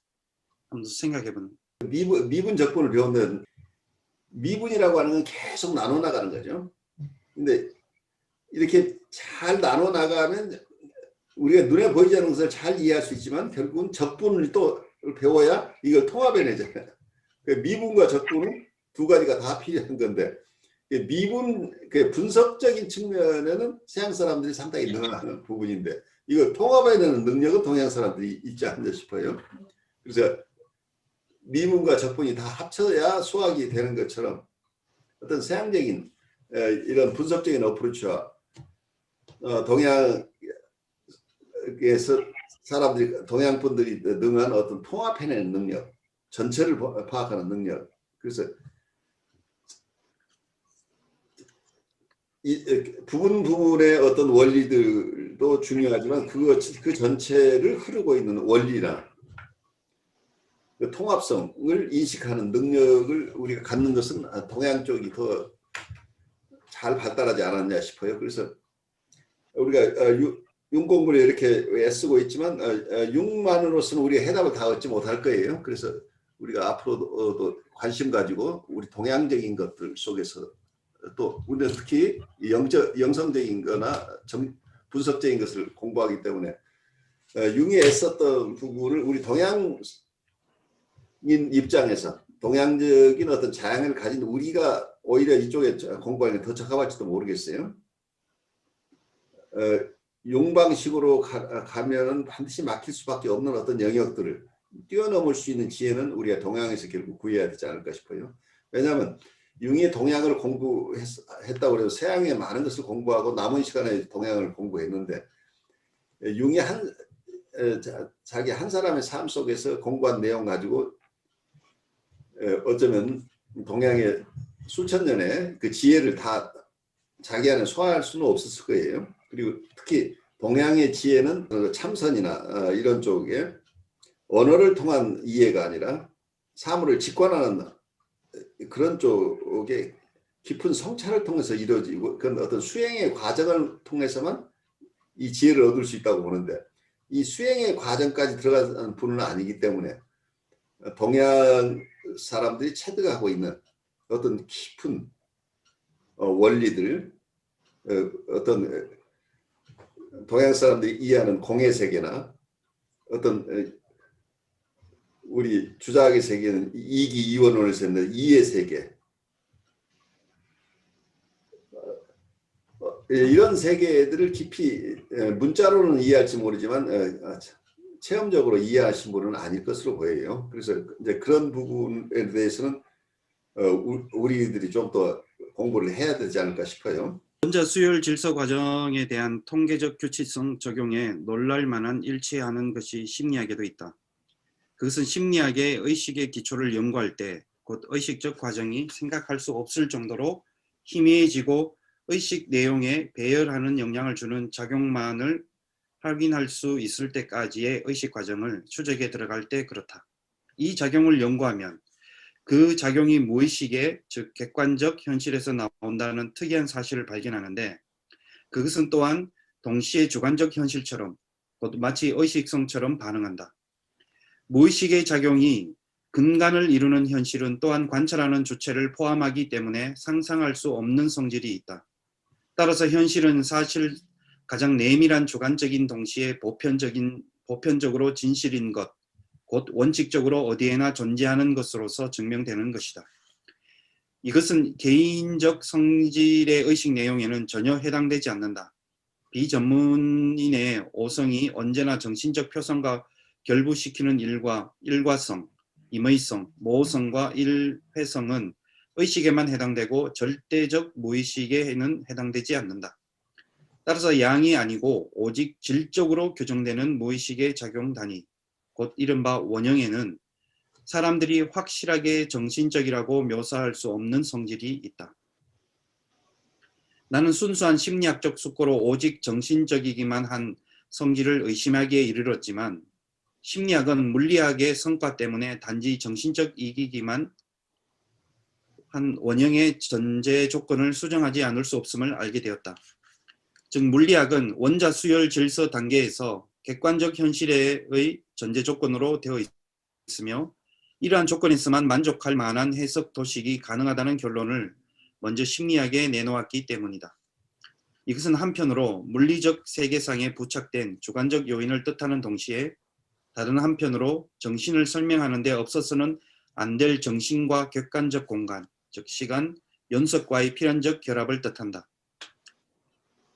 한번 생각해보는. 미분 적분을 배우면 미분이라고 하는 건 계속 나눠 나가는 거죠. 근데 이렇게 잘 나눠 나가면 우리가 눈에 보이지 않는 것을 잘 이해할 수 있지만 결국은 적분을 또 배워야 이걸 통합해내잖아요. 미분과 적분은 두 가지가 다 필요한 건데 미분 분석적인 측면에는 서양 사람들이 상당히 능한 부분인데 이걸 통합해내는 능력은 동양 사람들이 있지 않나 싶어요. 그래서 미분과 적분이 다 합쳐야 수학이 되는 것처럼 어떤 서양적인 이런 분석적인 어프로치와 동양에서 사람들이 동양 분들이 능한 어떤 통합해내는 능력, 전체를 파악하는 능력. 그래서 이 부분의 어떤 원리들도 중요하지만 그 전체를 흐르고 있는 원리나 그 통합성을 인식하는 능력을 우리가 갖는 것은 동양 쪽이 더 잘 발달하지 않았냐 싶어요. 그래서 우리가 융 공부를 이렇게 애쓰고 있지만 융만으로서는 우리가 해답을 다 얻지 못할 거예요. 그래서 우리가 앞으로도 관심 가지고 우리 동양적인 것들 속에서 또 우리는 특히 영성적인 거나 분석적인 것을 공부하기 때문에 융이 애썼던 부분을 우리 동양인 입장에서 동양적인 어떤 자양을 가진 우리가 오히려 이쪽에 공부하는 게 더 적합할지도 모르겠어요. 용방식으로 가면은 반드시 막힐 수밖에 없는 어떤 영역들을 뛰어넘을 수 있는 지혜는 우리가 동양에서 결국 구해야 되지 않을까 싶어요. 왜냐하면 융이 동양을 공부했다고 해서 서양의 많은 것을 공부하고 남은 시간에 동양을 공부했는데 융이 자기 한 사람의 삶 속에서 공부한 내용 가지고 어쩌면 동양의 수천 년의 그 지혜를 다 자기 안에 소화할 수는 없었을 거예요. 그리고 특히 동양의 지혜는 참선이나 이런 쪽에 언어를 통한 이해가 아니라 사물을 직관하는 그런 쪽에 깊은 성찰을 통해서 이루어지고 그런 어떤 수행의 과정을 통해서만 이 지혜를 얻을 수 있다고 보는데 이 수행의 과정까지 들어가는 분은 아니기 때문에 동양 사람들이 체득하고 있는 어떤 깊은 원리들, 어떤 동양 사람들이 이해하는 공의 세계나 어떤 우리 주자학의 세계는 이기 이원론을 쓰는 이의 세계, 이런 세계들을 깊이 문자로는 이해할지 모르지만 체험적으로 이해하신 분은 아닐 것으로 보여요. 그래서 이제 그런 부분에 대해서는 우리들이 좀 더 공부를 해야 되지 않을까 싶어요. 원자 수열 질서 과정에 대한 통계적 규칙성 적용에 놀랄 만한 일치하는 것이 심리학에도 있다. 그것은 심리학의 의식의 기초를 연구할 때 곧 의식적 과정이 생각할 수 없을 정도로 희미해지고 의식 내용에 배열하는 영향을 주는 작용만을 확인할 수 있을 때까지의 의식 과정을 추적에 들어갈 때 그렇다. 이 작용을 연구하면 그 작용이 무의식의 즉 객관적 현실에서 나온다는 특이한 사실을 발견하는데 그것은 또한 동시에 주관적 현실처럼 곧 마치 의식성처럼 반응한다. 무의식의 작용이 근간을 이루는 현실은 또한 관찰하는 주체를 포함하기 때문에 상상할 수 없는 성질이 있다. 따라서 현실은 사실 가장 내밀한 주관적인 동시에 보편적으로 진실인 것, 곧 원칙적으로 어디에나 존재하는 것으로서 증명되는 것이다. 이것은 개인적 성질의 의식 내용에는 전혀 해당되지 않는다. 비전문인의 오성이 언제나 정신적 표성과 결부시키는 일과성, 임의성, 모성과 일회성은 의식에만 해당되고 절대적 무의식에는 해당되지 않는다. 따라서 양이 아니고 오직 질적으로 규정되는 무의식의 작용 단위, 곧 이른바 원형에는 사람들이 확실하게 정신적이라고 묘사할 수 없는 성질이 있다. 나는 순수한 심리학적 숙고로 오직 정신적이기만 한 성질을 의심하기에 이르렀지만 심리학은 물리학의 성과 때문에 단지 정신적이기만 한 원형의 전제 조건을 수정하지 않을 수 없음을 알게 되었다. 즉 물리학은 원자 수열 질서 단계에서 객관적 현실의 전제 조건으로 되어 있으며 이러한 조건에서만 만족할 만한 해석 도식이 가능하다는 결론을 먼저 심리학에 내놓았기 때문이다. 이것은 한편으로 물리적 세계상에 부착된 주관적 요인을 뜻하는 동시에 다른 한편으로 정신을 설명하는 데 없어서는 안 될 정신과 객관적 공간, 즉 시간, 연속과의 필연적 결합을 뜻한다.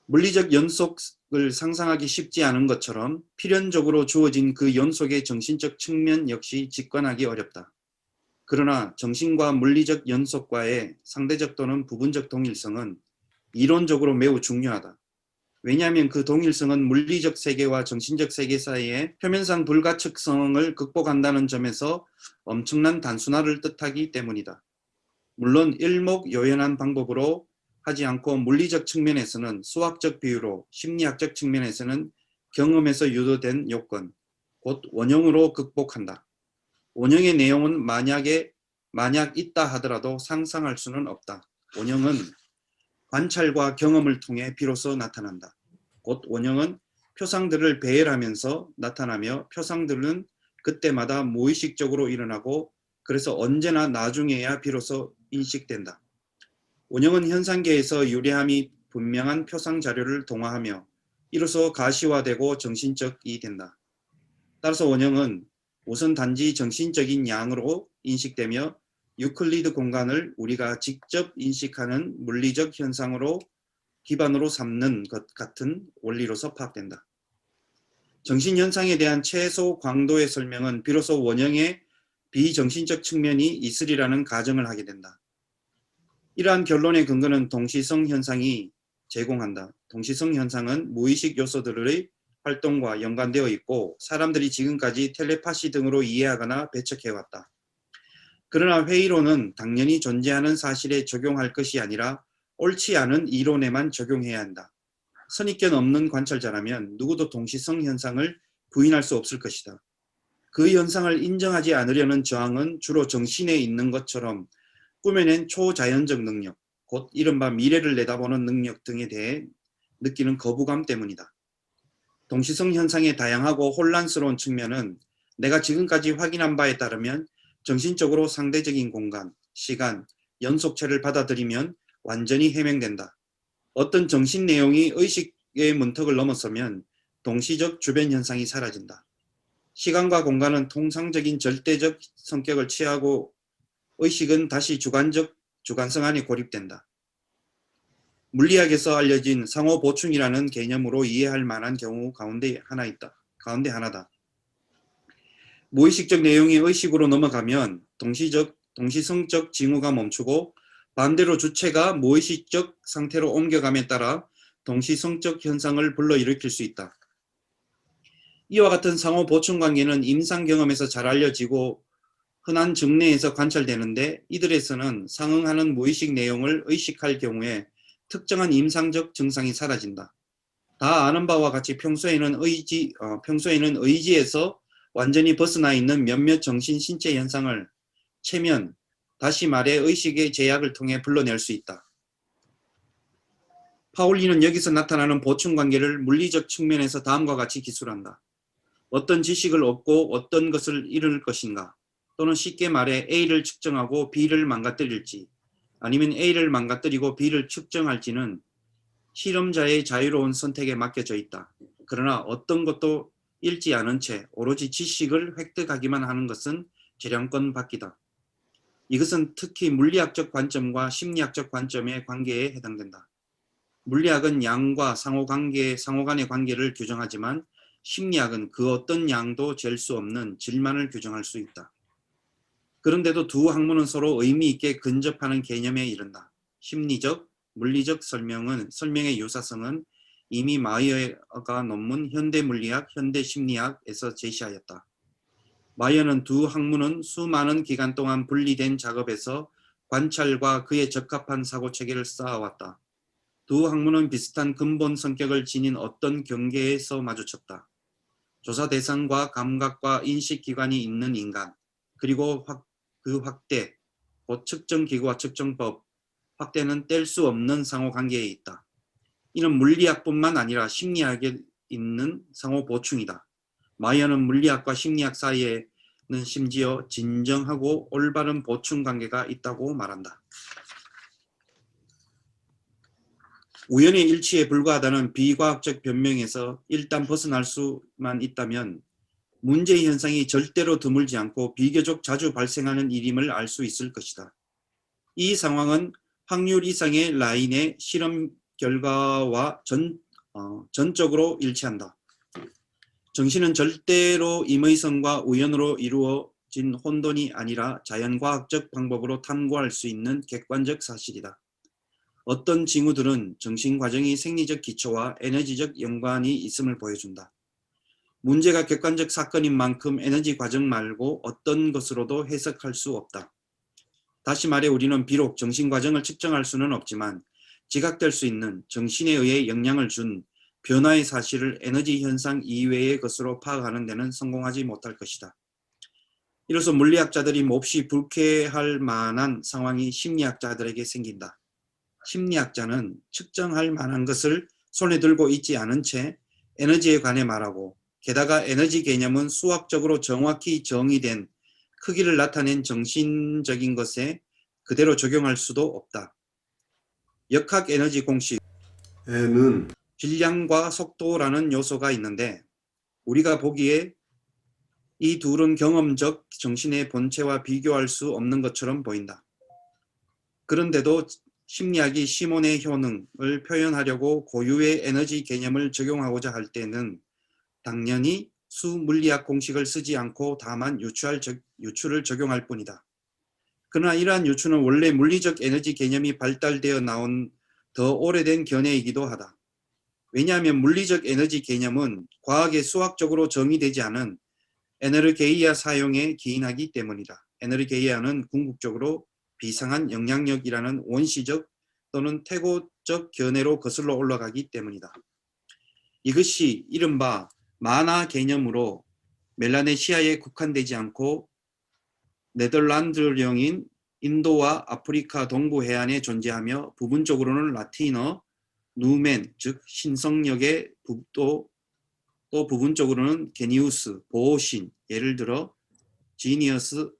물리적 연속을 상상하기 쉽지 않은 것처럼 필연적으로 주어진 그 연속의 정신적 측면 역시 직관하기 어렵다. 그러나 정신과 물리적 연속과의 상대적 또는 부분적 동일성은 이론적으로 매우 중요하다. 왜냐하면 그 동일성은 물리적 세계와 정신적 세계 사이의 표면상 불가측성을 극복한다는 점에서 엄청난 단순화를 뜻하기 때문이다. 물론 일목요연한 방법으로 하지 않고 물리적 측면에서는 수학적 비유로 심리학적 측면에서는 경험에서 유도된 요건, 곧 원형으로 극복한다. 원형의 내용은 만약 있다 하더라도 상상할 수는 없다. 원형은 관찰과 경험을 통해 비로소 나타난다. 곧 원형은 표상들을 배열하면서 나타나며 표상들은 그때마다 무의식적으로 일어나고 그래서 언제나 나중에야 비로소 인식된다. 원형은 현상계에서 유래함이 분명한 표상 자료를 동화하며 이로써 가시화되고 정신적이 된다. 따라서 원형은 우선 단지 정신적인 양으로 인식되며 유클리드 공간을 우리가 직접 인식하는 물리적 현상으로 기반으로 삼는 것 같은 원리로서 파악된다. 정신현상에 대한 최소 광도의 설명은 비로소 원형의 비정신적 측면이 있으리라는 가정을 하게 된다. 이러한 결론의 근거는 동시성 현상이 제공한다. 동시성 현상은 무의식 요소들의 활동과 연관되어 있고 사람들이 지금까지 텔레파시 등으로 이해하거나 배척해왔다. 그러나 회의론은 당연히 존재하는 사실에 적용할 것이 아니라 옳지 않은 이론에만 적용해야 한다. 선입견 없는 관찰자라면 누구도 동시성 현상을 부인할 수 없을 것이다. 그 현상을 인정하지 않으려는 저항은 주로 정신에 있는 것처럼 꾸며낸 초자연적 능력, 곧 이른바 미래를 내다보는 능력 등에 대해 느끼는 거부감 때문이다. 동시성 현상의 다양하고 혼란스러운 측면은 내가 지금까지 확인한 바에 따르면 정신적으로 상대적인 공간, 시간, 연속체를 받아들이면 완전히 해명된다. 어떤 정신 내용이 의식의 문턱을 넘어서면 동시적 주변 현상이 사라진다. 시간과 공간은 통상적인 절대적 성격을 취하고 의식은 다시 주관성 안에 고립된다. 물리학에서 알려진 상호 보충이라는 개념으로 이해할 만한 경우 가운데 하나다. 무의식적 내용이 의식으로 넘어가면 동시성적 징후가 멈추고 반대로 주체가 무의식적 상태로 옮겨감에 따라 동시성적 현상을 불러일으킬 수 있다. 이와 같은 상호 보충 관계는 임상 경험에서 잘 알려지고 흔한 증례에서 관찰되는데 이들에서는 상응하는 무의식 내용을 의식할 경우에 특정한 임상적 증상이 사라진다. 다 아는 바와 같이 평소에는 의지에서 완전히 벗어나 있는 몇몇 정신 신체 현상을 체면, 다시 말해 의식의 제약을 통해 불러낼 수 있다. 파울리는 여기서 나타나는 보충 관계를 물리적 측면에서 다음과 같이 기술한다. 어떤 지식을 얻고 어떤 것을 잃을 것인가, 또는 쉽게 말해 A를 측정하고 B를 망가뜨릴지, 아니면 A를 망가뜨리고 B를 측정할지는 실험자의 자유로운 선택에 맡겨져 있다. 그러나 어떤 것도 잃지 않은 채 오로지 지식을 획득하기만 하는 것은 재량권 밖이다. 이것은 특히 물리학적 관점과 심리학적 관점의 관계에 해당된다. 물리학은 양과 상호 간의 관계를 규정하지만 심리학은 그 어떤 양도 잴 수 없는 질만을 규정할 수 있다. 그런데도 두 학문은 서로 의미 있게 근접하는 개념에 이른다. 심리적, 물리적 설명의 유사성은 이미 마이어가 논문 현대물리학, 현대심리학에서 제시하였다. 마이어는 두 학문은 수많은 기간 동안 분리된 작업에서 관찰과 그에 적합한 사고체계를 쌓아왔다. 두 학문은 비슷한 근본 성격을 지닌 어떤 경계에서 마주쳤다. 조사 대상과 감각과 인식기관이 있는 인간, 그리고 그 확대, 곧 측정기구와 측정법, 확대는 뗄 수 없는 상호관계에 있다. 이는 물리학뿐만 아니라 심리학에 있는 상호 보충이다. 마이어는 물리학과 심리학 사이에는 심지어 진정하고 올바른 보충 관계가 있다고 말한다. 우연의 일치에 불과하다는 비과학적 변명에서 일단 벗어날 수만 있다면 문제의 현상이 절대로 드물지 않고 비교적 자주 발생하는 일임을 알 수 있을 것이다. 이 상황은 확률 이상의 라인의 실험 결과와 전적으로 일치한다. 정신은 절대로 임의성과 우연으로 이루어진 혼돈이 아니라 자연과학적 방법으로 탐구할 수 있는 객관적 사실이다. 어떤 징후들은 정신과정이 생리적 기초와 에너지적 연관이 있음을 보여준다. 문제가 객관적 사건인 만큼 에너지 과정 말고 어떤 것으로도 해석할 수 없다. 다시 말해 우리는 비록 정신과정을 측정할 수는 없지만 지각될 수 있는 정신에 의해 영향을 준 변화의 사실을 에너지 현상 이외의 것으로 파악하는 데는 성공하지 못할 것이다. 이로써 물리학자들이 몹시 불쾌할 만한 상황이 심리학자들에게 생긴다. 심리학자는 측정할 만한 것을 손에 들고 있지 않은 채 에너지에 관해 말하고 게다가 에너지 개념은 수학적으로 정확히 정의된 크기를 나타낸 정신적인 것에 그대로 적용할 수도 없다. 역학 에너지 공식 N은 질량과 속도라는 요소가 있는데 우리가 보기에 이 둘은 경험적 정신의 본체와 비교할 수 없는 것처럼 보인다. 그런데도 심리학이 시몬의 효능을 표현하려고 고유의 에너지 개념을 적용하고자 할 때는 당연히 수물리학 공식을 쓰지 않고 다만 유추를 적용할 뿐이다. 그러나 이러한 유추는 원래 물리적 에너지 개념이 발달되어 나온 더 오래된 견해이기도 하다. 왜냐하면 물리적 에너지 개념은 과학에 수학적으로 정의되지 않은 에너르게이아 사용에 기인하기 때문이다. 에너르게이아는 궁극적으로 비상한 영향력이라는 원시적 또는 태고적 견해로 거슬러 올라가기 때문이다. 이것이 이른바 만화 개념으로 멜라네시아에 국한되지 않고 네덜란드령인 인도와 아프리카 동부 해안에 존재하며 부분적으로는 라틴어 누멘 즉 신성력의 또 부분적으로는 게니우스 보호신 예를 들어 지니어스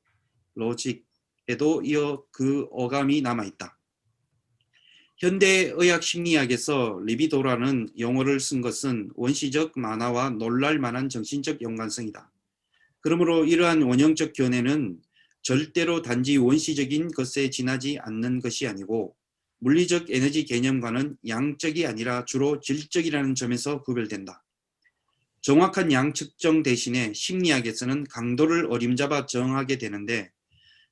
로직에도 이어 그 어감이 남아있다. 현대의학 심리학에서 리비도라는 용어를 쓴 것은 원시적 만화와 놀랄 만한 정신적 연관성이다. 그러므로 이러한 원형적 견해는 절대로 단지 원시적인 것에 지나지 않는 것이 아니고 물리적 에너지 개념과는 양적이 아니라 주로 질적이라는 점에서 구별된다. 정확한 양 측정 대신에 심리학에서는 강도를 어림잡아 정하게 되는데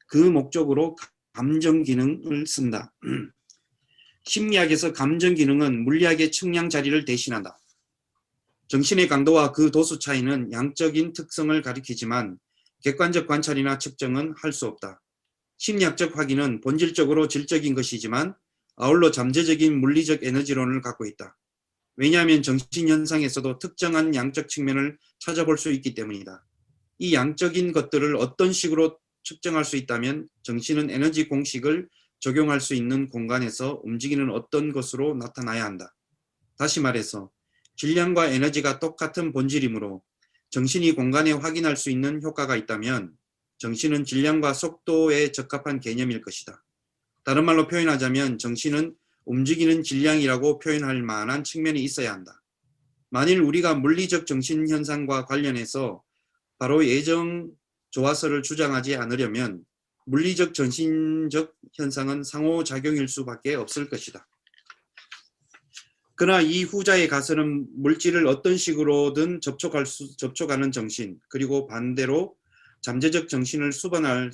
그 목적으로 감정 기능을 쓴다. 심리학에서 감정 기능은 물리학의 측량 자리를 대신한다. 정신의 강도와 그 도수 차이는 양적인 특성을 가리키지만 객관적 관찰이나 측정은 할 수 없다. 심리학적 확인은 본질적으로 질적인 것이지만 아울러 잠재적인 물리적 에너지론을 갖고 있다. 왜냐하면 정신현상에서도 특정한 양적 측면을 찾아볼 수 있기 때문이다. 이 양적인 것들을 어떤 식으로 측정할 수 있다면 정신은 에너지 공식을 적용할 수 있는 공간에서 움직이는 어떤 것으로 나타나야 한다. 다시 말해서 질량과 에너지가 똑같은 본질이므로 정신이 공간에 확인할 수 있는 효과가 있다면 정신은 질량과 속도에 적합한 개념일 것이다. 다른 말로 표현하자면 정신은 움직이는 질량이라고 표현할 만한 측면이 있어야 한다. 만일 우리가 물리적 정신현상과 관련해서 바로 예정 조화설을 주장하지 않으려면 물리적 정신적 현상은 상호작용일 수밖에 없을 것이다. 그러나 이 후자의 가설은 물질을 어떤 식으로든 접촉하는 정신, 그리고 반대로 잠재적 정신을 수반한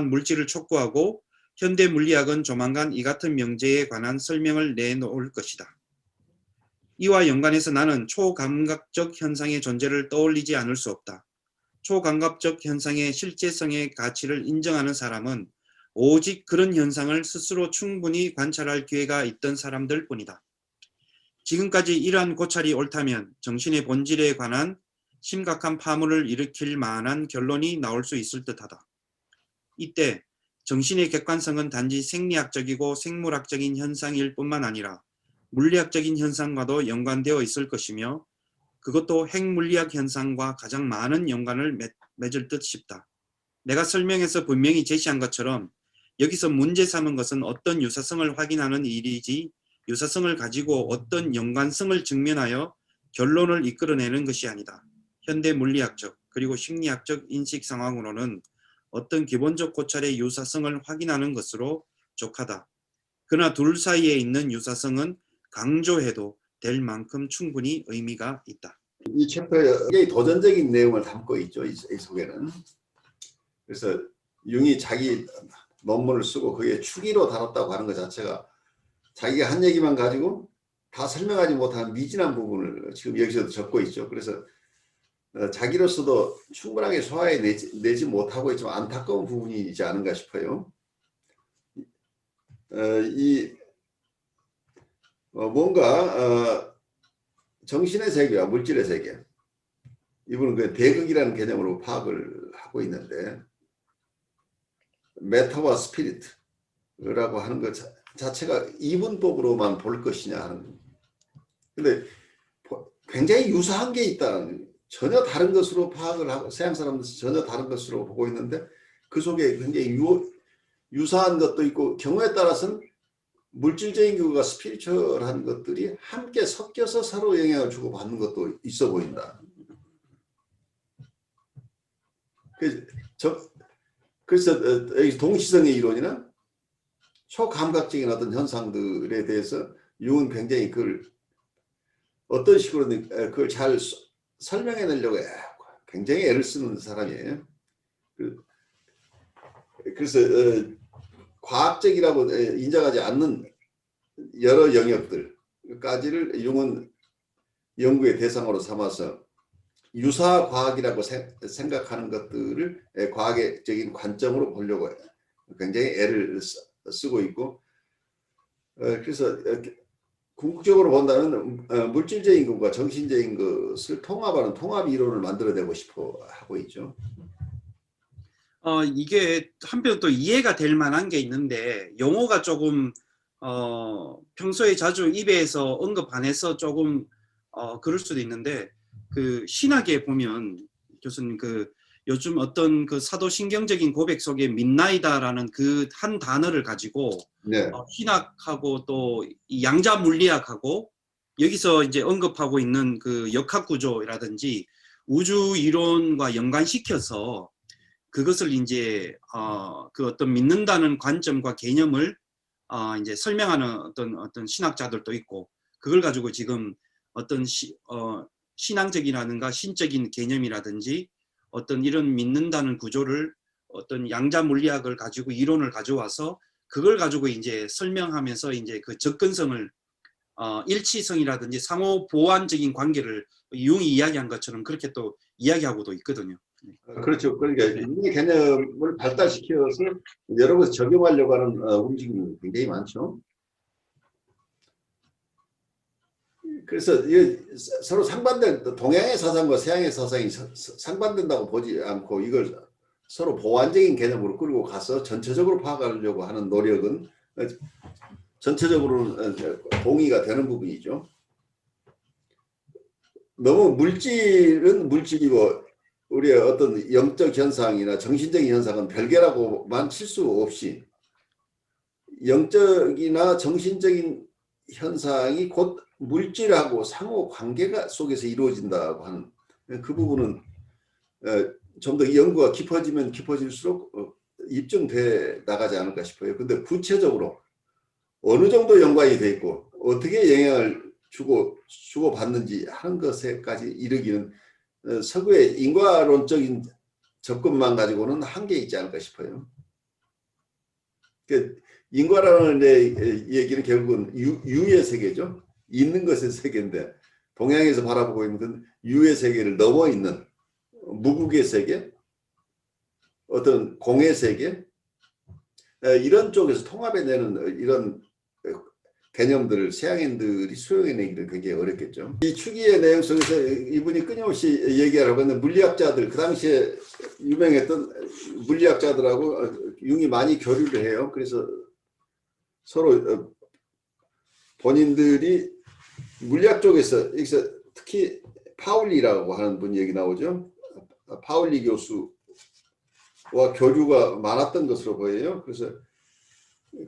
물질을 촉구하고 현대 물리학은 조만간 이 같은 명제에 관한 설명을 내놓을 것이다. 이와 연관해서 나는 초감각적 현상의 존재를 떠올리지 않을 수 없다. 초감각적 현상의 실제성의 가치를 인정하는 사람은 오직 그런 현상을 스스로 충분히 관찰할 기회가 있던 사람들 뿐이다. 지금까지 이러한 고찰이 옳다면 정신의 본질에 관한 심각한 파문을 일으킬 만한 결론이 나올 수 있을 듯하다. 이때 정신의 객관성은 단지 생리학적이고 생물학적인 현상일 뿐만 아니라 물리학적인 현상과도 연관되어 있을 것이며 그것도 핵물리학 현상과 가장 많은 연관을 맺을 듯 싶다. 내가 설명에서 분명히 제시한 것처럼 여기서 문제 삼은 것은 어떤 유사성을 확인하는 일이지 유사성을 가지고 어떤 연관성을 증명하여 결론을 이끌어내는 것이 아니다. 현대 물리학적 그리고 심리학적 인식 상황으로는 어떤 기본적 고찰의 유사성을 확인하는 것으로 족하다. 그러나 둘 사이에 있는 유사성은 강조해도 될 만큼 충분히 의미가 있다. 이 챕터에 굉장히 도전적인 내용을 담고 있죠. 이 속에는. 그래서 융이 자기 논문을 쓰고 그게 추기로 다뤘다고 하는 것 자체가 자기가 한 얘기만 가지고 다 설명하지 못한 미진한 부분을 지금 여기서도 적고 있죠. 그래서 자기로서도 충분하게 소화해내지 못하고 있지만 안타까운 부분이지 않은가 싶어요. 뭔가 정신의 세계와 물질의 세계, 이분은 그 대극이라는 개념으로 파악을 하고 있는데 메타와 스피릿이라고 하는 것 자체가 이분법으로만 볼 것이냐 하는. 근데 굉장히 유사한 게 있다는, 전혀 다른 것으로 파악을 하고 서양 사람들 전혀 다른 것으로 보고 있는데 그 속에 굉장히 유사한 것도 있고 경우에 따라서는 물질적인 것과 스피리추얼한 것들이 함께 섞여서 서로 영향을 주고 받는 것도 있어 보인다. 그래서 여기 동시성의 이론이나 초감각적인 어떤 현상들에 대해서 융은 굉장히 그걸 어떤 식으로든 그걸 잘 설명해내려고 굉장히 애를 쓰는 사람이에요. 그래서 과학적이라고 인정하지 않는 여러 영역들까지를 융은 연구의 대상으로 삼아서 유사과학이라고 생각하는 것들을 과학적인 관점으로 보려고 굉장히 애를 쓰고 있고, 그래서 궁극적으로 본다면 물질적인 것과 정신적인 것을 통합하는 통합 이론을 만들어내고 싶어 하고 있죠. 이게 한편 또 이해가 될 만한 게 있는데 용어가 조금 평소에 자주 입에서 언급 안 해서 조금 그럴 수도 있는데, 그 신학에 보면 교수님 그 요즘 어떤 그 사도신경적인 고백 속에 midnight이다라는 그 한 단어를 가지고 네. 신학하고 또 이 양자 물리학하고 여기서 이제 언급하고 있는 그 역학 구조라든지 우주 이론과 연관시켜서 그것을 이제 그 어떤 믿는다는 관점과 개념을 이제 설명하는 어떤 신학자들도 있고, 그걸 가지고 지금 어떤 신앙적이라든가 신적인 개념이라든지 어떤 이런 믿는다는 구조를 어떤 양자 물리학을 가지고 이론을 가져와서 그걸 가지고 이제 설명하면서 이제 그 접근성을 일치성이라든지 상호 보완적인 관계를 융이 이야기한 것처럼 그렇게 또 이야기하고도 있거든요. 그렇죠. 그러니까 융의 개념을 발달시켜서 여러 곳에 적용하려고 하는 움직임이 굉장히 많죠. 그래서 서로 상반된 동양의 사상과 서양의 사상이 상반된다고 보지 않고 이걸 서로 보완적인 개념으로 끌고 가서 전체적으로 파악하려고 하는 노력은 전체적으로는 동의가 되는 부분이죠. 너무 물질은 물질이고 우리의 어떤 영적 현상이나 정신적인 현상은 별개라고만 칠 수 없이 영적이나 정신적인 현상이 곧 물질하고 상호 관계가 속에서 이루어진다고 하는 그 부분은 좀 더 연구가 깊어지면 깊어질수록 입증돼 나가지 않을까 싶어요. 근데 구체적으로 어느 정도 연관이 돼 있고 어떻게 영향을 주고받는지 하는 것에까지 이르기는 서구의 인과론적인 접근만 가지고는 한계에 있지 않을까 싶어요. 인과라는 얘기는 결국은 유의 세계죠. 있는 것의 세계인데 동양에서 바라보고 있는 건 유의 세계를 넘어 있는 무국의 세계, 어떤 공의 세계, 이런 쪽에서 통합해내는 이런 개념들을 서양인들이 수용해내기는 굉장히 어렵겠죠. 이 추기의 내용 속에서 이분이 끊임없이 얘기하라고 하는 물리학자들, 그 당시에 유명했던 물리학자들하고 융이 많이 교류를 해요. 그래서 서로 본인들이 물리학 쪽에서 여기서 특히 파울리라고 하는 분 얘기 나오죠. 파울리 교수와 교류가 많았던 것으로 보여요. 그래서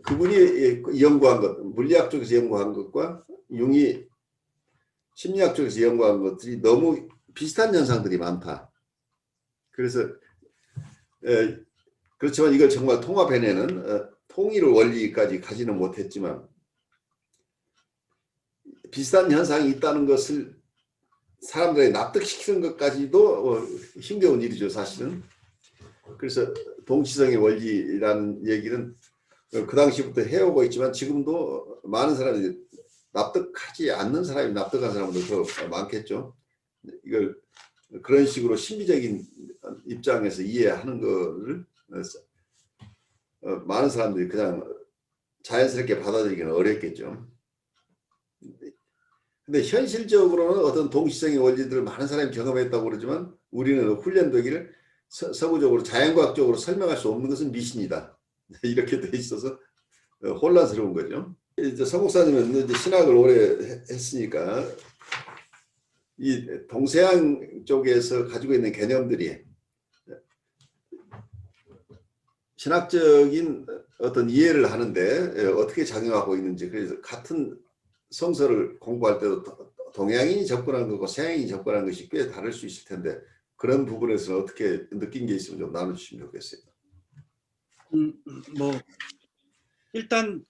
그분이 연구한 것, 물리학 쪽에서 연구한 것과 융이 심리학 쪽에서 연구한 것들이 너무 비슷한 현상들이 많다. 그래서 그렇지만 이걸 정말 통합해내는 통일 원리까지 가지는 못했지만 비슷한 현상이 있다는 것을 사람들이 납득시키는 것까지도 힘겨운 일이죠, 사실은. 그래서 동시성의 원리라는 얘기는 그 당시부터 해오고 있지만 지금도 많은 사람들이 납득하지 않는 사람이 납득한 사람도 더 많겠죠. 이걸 그런 식으로 신비적인 입장에서 이해하는 거를 많은 사람들이 그냥 자연스럽게 받아들이기는 어렵겠죠. 근데 현실적으로는 어떤 동시성의 원리들을 많은 사람이 경험했다고 그러지만 우리는 훈련되기를 서구적으로 자연과학적으로 설명할 수 없는 것은 미신이다. 이렇게 돼 있어서 혼란스러운 거죠. 이제 서 목사님은 이제 신학을 오래 했으니까 이 동서양 쪽에서 가지고 있는 개념들이 신학적인 어떤 이해를 하는데 어떻게 작용하고 있는지, 그래서 같은 성서를 공부할 때도 동양인이 접근한 것과 서양인이 접근한 것이 꽤 다를 수 있을 텐데 그런 부분에서 어떻게 느낀 게 있으면 좀 나눠주시면 좋겠어요. 뭐 일단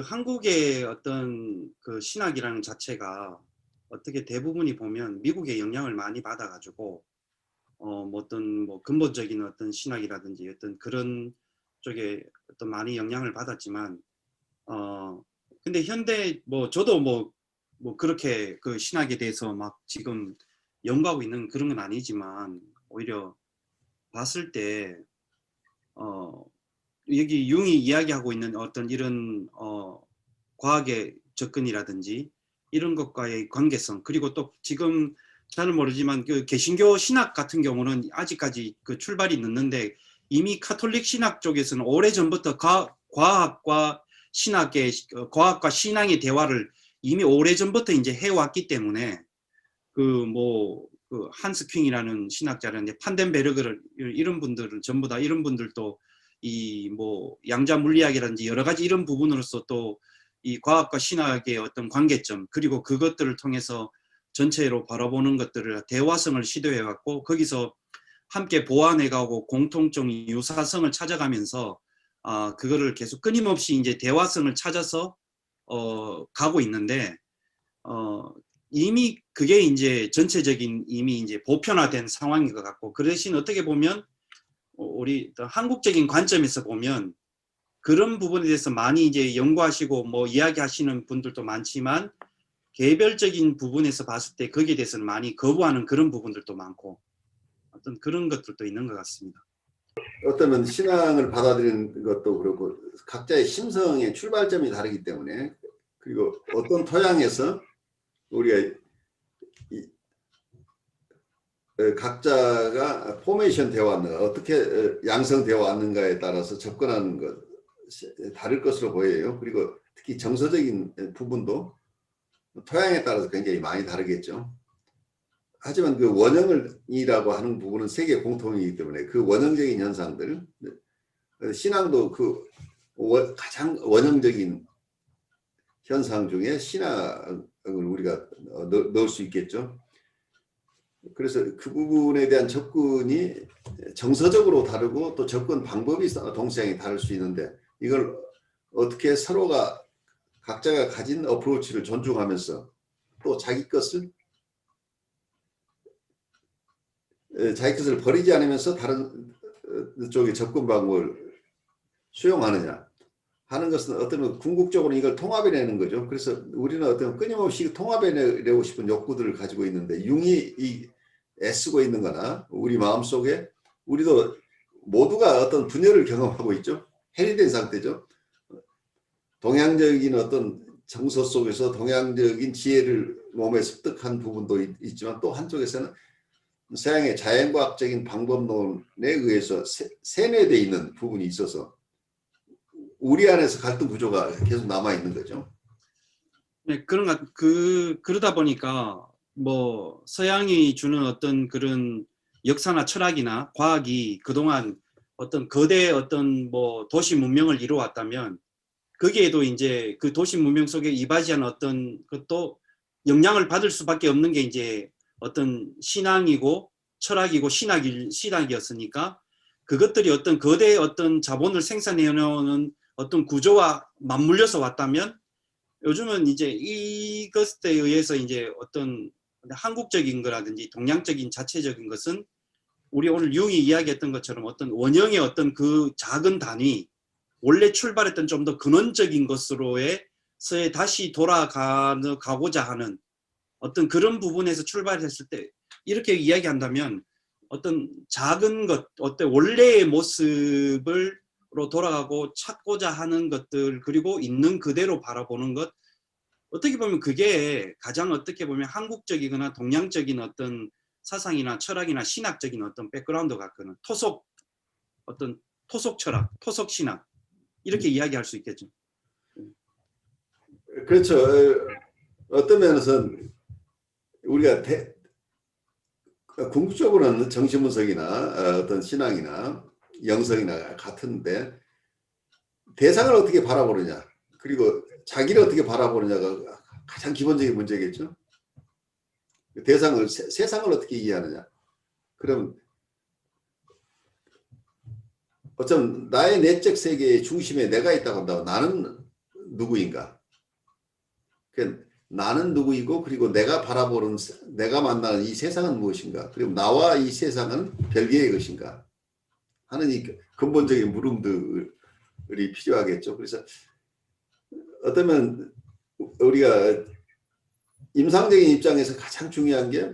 한국의 어떤 그 신학이라는 자체가 어떻게 대부분이 보면 미국의 영향을 많이 받아가지고 뭐 어떤 뭐 근본적인 어떤 신학이라든지 어떤 그런 쪽에 어떤 많이 영향을 받았지만 근데 현대 뭐 저도 뭐 그렇게 그 신학에 대해서 막 지금 연구하고 있는 그런 건 아니지만 오히려 봤을 때 여기 융이 이야기하고 있는 어떤 이런 과학의 접근이라든지 이런 것과의 관계성, 그리고 또 지금 잘은 모르지만 그 개신교 신학 같은 경우는 아직까지 그 출발이 늦는데 이미 카톨릭 신학 쪽에서는 오래전부터 과학과 신앙의 대화를 이미 오래전부터 이제 해왔기 때문에 그 한스 퀸이라는 신학자는 판덴베르그를 이런 분들은 전부 다 이런 분들도 이 뭐 양자 물리학이라든지 여러 가지 이런 부분으로서 또 이 과학과 신학의 어떤 관계점, 그리고 그것들을 통해서 전체로 바라보는 것들을 대화성을 시도해 갖고 거기서 함께 보완해가고 공통점 유사성을 찾아가면서 그거를 계속 끊임없이 이제 대화성을 찾아서 가고 있는데 이미 그게 이제 전체적인 이미 이제 보편화된 상황인 것 같고, 그 대신 어떻게 보면 우리 한국적인 관점에서 보면 그런 부분에 대해서 많이 이제 연구하시고 뭐 이야기하시는 분들도 많지만 개별적인 부분에서 봤을 때 거기에 대해서는 많이 거부하는 그런 부분들도 많고 어떤 그런 것들도 있는 것 같습니다. 어쩌면 신앙을 받아들이는 것도 그렇고 각자의 심성의 출발점이 다르기 때문에, 그리고 어떤 토양에서 우리가 각자가 포메이션 되어 왔는가, 어떻게 양성되어 왔는가에 따라서 접근하는 것 다를 것으로 보여요. 그리고 특히 정서적인 부분도 토양에 따라서 굉장히 많이 다르겠죠. 하지만 그 원형이라고 하는 부분은 세계 공통이기 때문에 그 원형적인 현상들, 신앙도 그 가장 원형적인 현상 중에 신앙을 우리가 넣을 수 있겠죠. 그래서 그 부분에 대한 접근이 정서적으로 다르고 또 접근 방법이 동시에 다를 수 있는데, 이걸 어떻게 서로가 각자가 가진 어프로치를 존중하면서 또 자기 것을 버리지 않으면서 다른 쪽의 접근 방법을 수용하느냐 하는 것은 어떤 궁극적으로 이걸 통합해내는 거죠. 그래서 우리는 어떤 끊임없이 통합해내고 싶은 욕구들을 가지고 있는데, 융이 애쓰고 있는 거나 우리 마음속에 우리도 모두가 어떤 분열을 경험하고 있죠. 해리된 상태죠. 동양적인 어떤 정서 속에서 동양적인 지혜를 몸에 습득한 부분도 있지만 또 한쪽에서는 서양의 자연과학적인 방법론에 의해서 세뇌되어 있는 부분이 있어서 우리 안에서 갈등 구조가 계속 남아 있는 거죠. 네, 그러다 보니까 뭐 서양이 주는 어떤 그런 역사나 철학이나 과학이 그동안 어떤 거대 어떤 뭐 도시 문명을 이루어왔다면 거기에도 이제 그 도시 문명 속에 이바지한 어떤 것도 영향을 받을 수밖에 없는 게 이제 어떤 신앙이고 철학이고 신학이었으니까 그것들이 어떤 거대 어떤 자본을 생산해내는 어떤 구조와 맞물려서 왔다면, 요즘은 이제 이것에 의해서 이제 어떤 한국적인 거라든지 동양적인 자체적인 것은 우리 오늘 융이 이야기했던 것처럼 어떤 원형의 어떤 그 작은 단위, 원래 출발했던 좀 더 근원적인 것으로의 다시 돌아가고자 하는 어떤 그런 부분에서 출발했을 때 이렇게 이야기한다면 어떤 작은 것, 어떤 원래의 모습으로 돌아가고 찾고자 하는 것들, 그리고 있는 그대로 바라보는 것, 어떻게 보면 그게 가장 어떻게 보면 한국적이거나 동양적인 어떤 사상이나 철학이나 신학적인 어떤 백그라운드 같거든. 토속 철학, 토속 신학, 이렇게 이야기할 수 있겠죠. 그렇죠. 어떤 면에서는 우리가 궁극적으로는 정신분석이나 어떤 신앙이나 영성이나 같은데, 대상을 어떻게 바라보느냐, 그리고 자기를 어떻게 바라보느냐가 가장 기본적인 문제겠죠. 대상을 세상을 어떻게 이해하느냐. 그럼 어쩌면 나의 내적 세계의 중심에 내가 있다고 한다고 나는 누구인가? 나는 누구이고 그리고 내가 바라보는 내가 만나는 이 세상은 무엇인가? 그리고 나와 이 세상은 별개의 것인가? 하는 이 근본적인 물음들이 필요하겠죠. 그래서 어쩌면 우리가 임상적인 입장에서 가장 중요한 게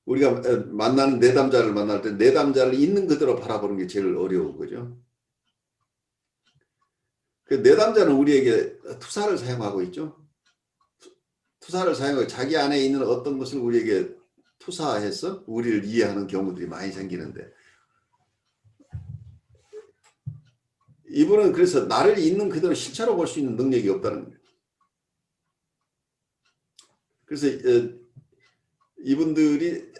우리가 만나는 내담자를 만날 때 내담자를 있는 그대로 바라보는 게 제일 어려운 거죠. 그 내담자는 우리에게 투사를 사용하고 있죠. 투사를 사용하고 자기 안에 있는 어떤 것을 우리에게 투사해서 우리를 이해하는 경우들이 많이 생기는데 이분은 그래서 나를 있는 그대로 실체로 볼 수 있는 능력이 없다는 거예요. 그래서 이분들이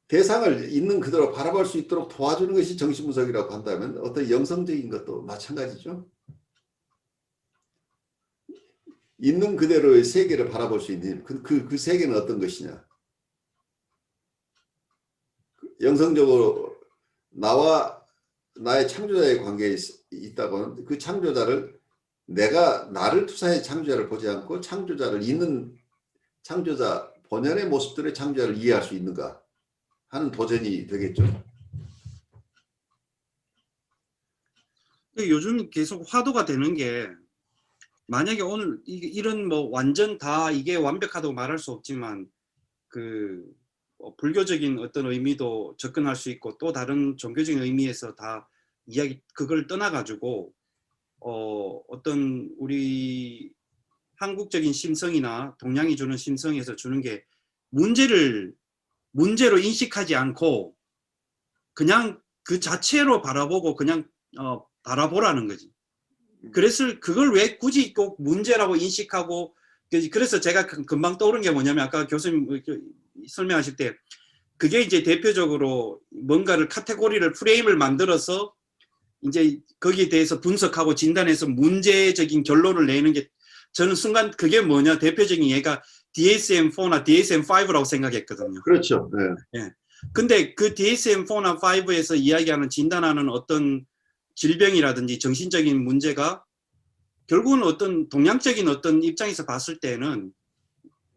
대상을 있는 그대로 바라볼 수 있도록 도와주는 것이 정신분석이라고 한다면 어떤 영성적인 것도 마찬가지죠. 있는 그대로의 세계를 바라볼 수 있는 그 세계는 어떤 것이냐. 영성적으로 나와 나의 창조자의 관계에 있다고 하는 그 창조자를 내가 나를 투사해 창조자를 보지 않고 창조자를 있는 창조자 본연의 모습들의 창조자를 이해할 수 있는가 하는 도전이 되겠죠. 요즘 계속 화두가 되는 게 만약에 오늘 이런 뭐 완전 다 이게 완벽하다고 말할 수 없지만 그 불교적인 어떤 의미도 접근할 수 있고 또 다른 종교적인 의미에서 다 이야기 그걸 떠나가지고 어떤 우리 한국적인 심성이나 동양이 주는 심성에서 주는 게 문제로 인식하지 않고 그냥 그 자체로 바라보고 그냥 바라보라는 거지. 그래서 그걸 왜 굳이 꼭 문제라고 인식하고 그래서 제가 금방 떠오른 게 뭐냐면 아까 교수님 설명하실 때 그게 이제 대표적으로 뭔가를 카테고리를 프레임을 만들어서 이제 거기에 대해서 분석하고 진단해서 문제적인 결론을 내는 게 저는 순간 그게 뭐냐 대표적인 예가 DSM-4나 DSM-5라고 생각했거든요. 그렇죠. 네. 예. 근데 그 DSM-4나 5에서 이야기하는 진단하는 어떤 질병이라든지 정신적인 문제가 결국은 어떤 동양적인 어떤 입장에서 봤을 때는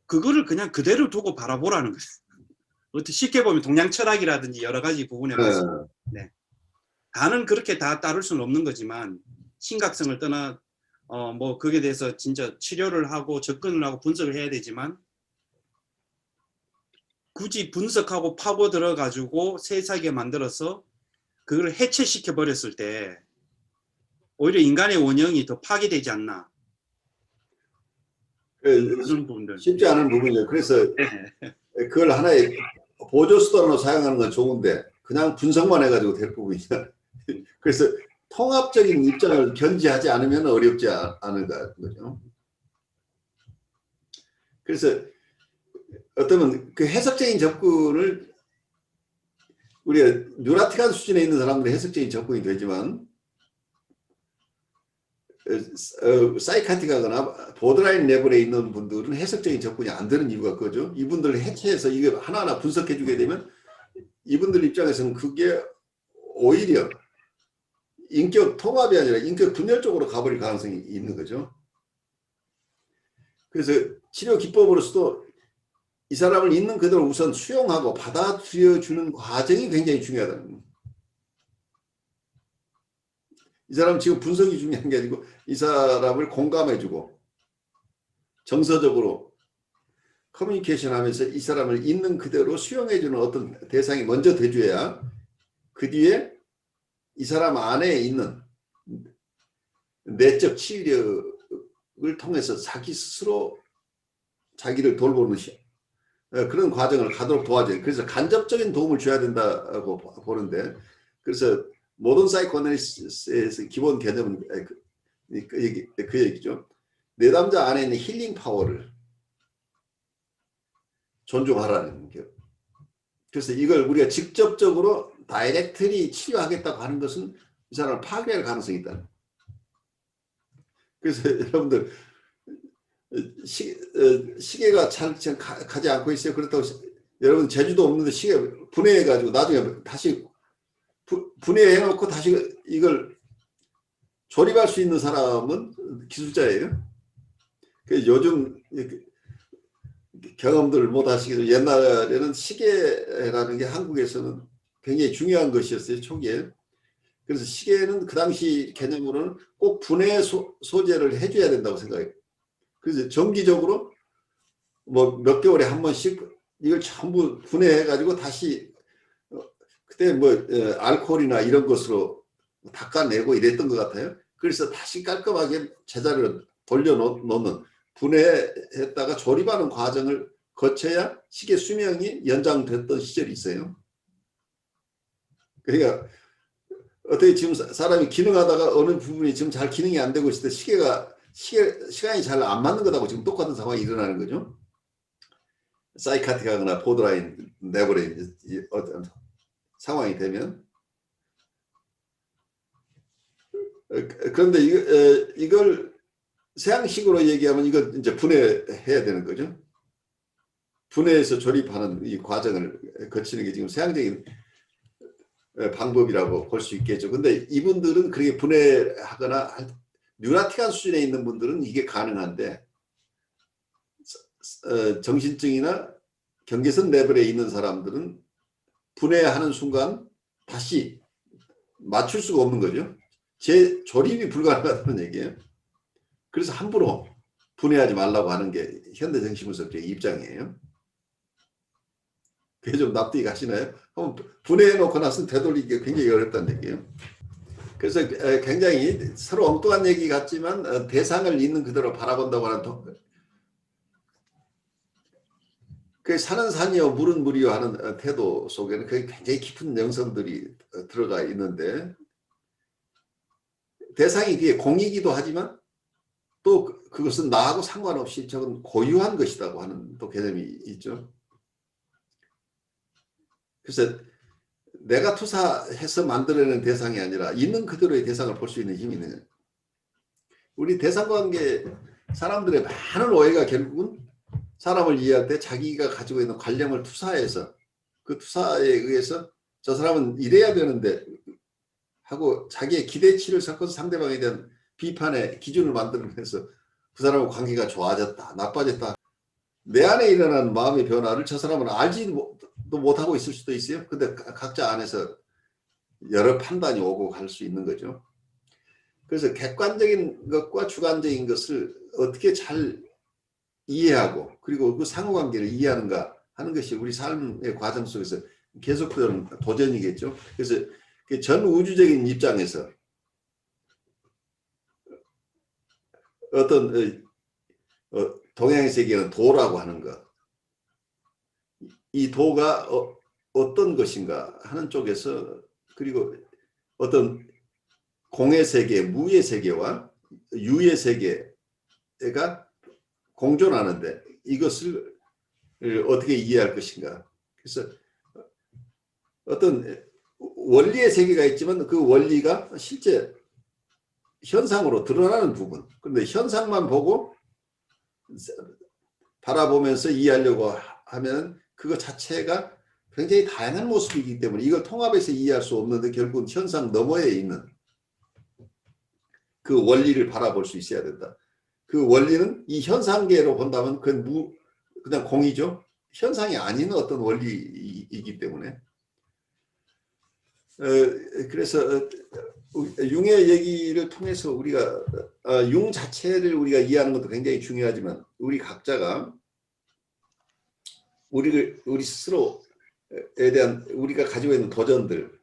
그거를 그냥 그대로 두고 바라보라는 거예요. 어떻게 쉽게 보면 동양 철학이라든지 여러 가지 부분에 봐서 네. 다는 그렇게 다 따를 수는 없는 거지만 심각성을 떠나 뭐 거기에 대해서 진짜 치료를 하고 접근을 하고 분석을 해야 되지만 굳이 분석하고 파고 들어가지고 세세하게 만들어서 그걸 해체시켜 버렸을 때 오히려 인간의 원형이 더 파괴되지 않나 그런 부분들. 쉽지 않은 부분이에요. 그래서 네. 그걸 하나의 보조 수단으로 사용하는 건 좋은데 그냥 분석만 해가지고 될 부분이냐. 그래서 통합적인 입장을 견지하지 않으면 어렵지 않을까 거죠. 그래서 어쩌면 그 해석적인 접근을 우리가 뉴라틱한 수준에 있는 사람들은 해석적인 접근이 되지만 사이카틱하거나 보드라인 레벨에 있는 분들은 해석적인 접근이 안 되는 이유가 그거죠. 이분들을 해체해서 이게 하나하나 분석해 주게 되면 이분들 입장에서는 그게 오히려 인격 통합이 아니라 인격 분열 쪽으로 가버릴 가능성이 있는 거죠. 그래서 치료 기법으로서도 이 사람을 있는 그대로 우선 수용하고 받아들여주는 과정이 굉장히 중요하다는 겁니다. 이 사람 지금 분석이 중요한 게 아니고 이 사람을 공감해주고 정서적으로 커뮤니케이션 하면서 이 사람을 있는 그대로 수용해주는 어떤 대상이 먼저 돼줘야 그 뒤에 이 사람 안에 있는 내적 치유력을 통해서 자기 스스로 자기를 돌보는 그런 과정을 가도록 도와줘요. 그래서 간접적인 도움을 줘야 된다고 보는데 그래서 모던 사이코애널리시스에서 기본 개념은 그 얘기죠. 내담자 안에 있는 힐링 파워를 존중하라는 게. 그래서 이걸 우리가 직접적으로 다이렉트리 치료하겠다고 하는 것은 이 사람을 파괴할 가능성이 있다. 그래서 여러분들 시계가 잘 지금 가지 않고 있어요. 그렇다고 여러분 제주도 없는데 시계 분해해가지고 나중에 다시 분해해놓고 다시 이걸 조립할 수 있는 사람은 기술자예요. 요즘 경험들 못 하시겠지만 옛날에는 시계라는 게 한국에서는 굉장히 중요한 것이었어요. 초기에. 그래서 시계는 그 당시 개념으로는 꼭 분해 소재를 해줘야 된다고 생각해요. 그래서 정기적으로 뭐 몇 개월에 한 번씩 이걸 전부 분해해가지고 다시 그때 뭐 알코올이나 이런 것으로 닦아내고 이랬던 것 같아요. 그래서 다시 깔끔하게 제자리로 돌려놓는 분해했다가 조립하는 과정을 거쳐야 시계 수명이 연장됐던 시절이 있어요. 그러니까 어떻게 지금 사람이 기능하다가 어느 부분이 지금 잘 기능이 안 되고 있을 때 시간이 잘 안 맞는 것하고 지금 똑같은 상황이 일어나는 거죠. 사이카틱하거나 보드라인 내버린 어떤 상황이 되면. 그런데 이걸 서양식으로 얘기하면 이걸 이제 분해해야 되는 거죠. 분해해서 조립하는 이 과정을 거치는 게 지금 서양적인 방법이라고 볼 수 있겠죠. 근데 이분들은 그렇게 분해하거나 뉴라틱한 수준에 있는 분들은 이게 가능한데 정신증이나 경계선 레벨에 있는 사람들은 분해하는 순간 다시 맞출 수가 없는 거죠. 재조립이 불가능하다는 얘기예요. 그래서 함부로 분해하지 말라고 하는 게 현대정신분석의 입장이에요. 그게 좀 납득이 가시나요? 분해해놓고 나서 되돌리기가 굉장히 어렵다는 얘기예요. 그래서 굉장히 서로 엉뚱한 얘기 같지만 대상을 있는 그대로 바라본다고 하는 그 산은 산이요 물은 물이요 하는 태도 속에는 굉장히 깊은 영성들이 들어가 있는데 대상이 그게 공이기도 하지만 또 그것은 나하고 상관없이 저건 고유한 것이라고 하는 또 개념이 있죠. 그래서 내가 투사해서 만들어낸 대상이 아니라 있는 그대로의 대상을 볼 수 있는 힘이 있는 거예요. 우리 대상관계 사람들의 많은 오해가 결국은 사람을 이해할 때 자기가 가지고 있는 관념을 투사해서 그 투사에 의해서 저 사람은 이래야 되는데 하고 자기의 기대치를 섞어서 상대방에 대한 비판의 기준을 만들면서 그 사람과 관계가 좋아졌다 나빠졌다 내 안에 일어나는 마음의 변화를 저 사람은 알지도 못하고 있을 수도 있어요. 근데 각자 안에서 여러 판단이 오고 갈 수 있는 거죠. 그래서 객관적인 것과 주관적인 것을 어떻게 잘 이해하고 그리고 그 상호관계를 이해하는가 하는 것이 우리 삶의 과정 속에서 계속되는 도전이겠죠. 그래서 전 우주적인 입장에서 어떤 동양의 세계는 도라고 하는 것, 이 도가 어떤 것인가 하는 쪽에서 그리고 어떤 공의 세계, 무의 세계와 유의 세계가 공존하는데 이것을 어떻게 이해할 것인가. 그래서 어떤 원리의 세계가 있지만 그 원리가 실제 현상으로 드러나는 부분. 그런데 현상만 보고 바라보면서 이해하려고 하면 그것 자체가 굉장히 다양한 모습이기 때문에 이걸 통합해서 이해할 수 없는데 결국은 현상 너머에 있는 그 원리를 바라볼 수 있어야 된다. 그 원리는 이 현상계로 본다면 그건 그냥 공이죠. 현상이 아닌 어떤 원리이기 때문에. 그래서 융의 얘기를 통해서 우리가 융 자체를 우리가 이해하는 것도 굉장히 중요하지만 우리 각자가 우리 스스로에 대한 우리가 가지고 있는 도전들,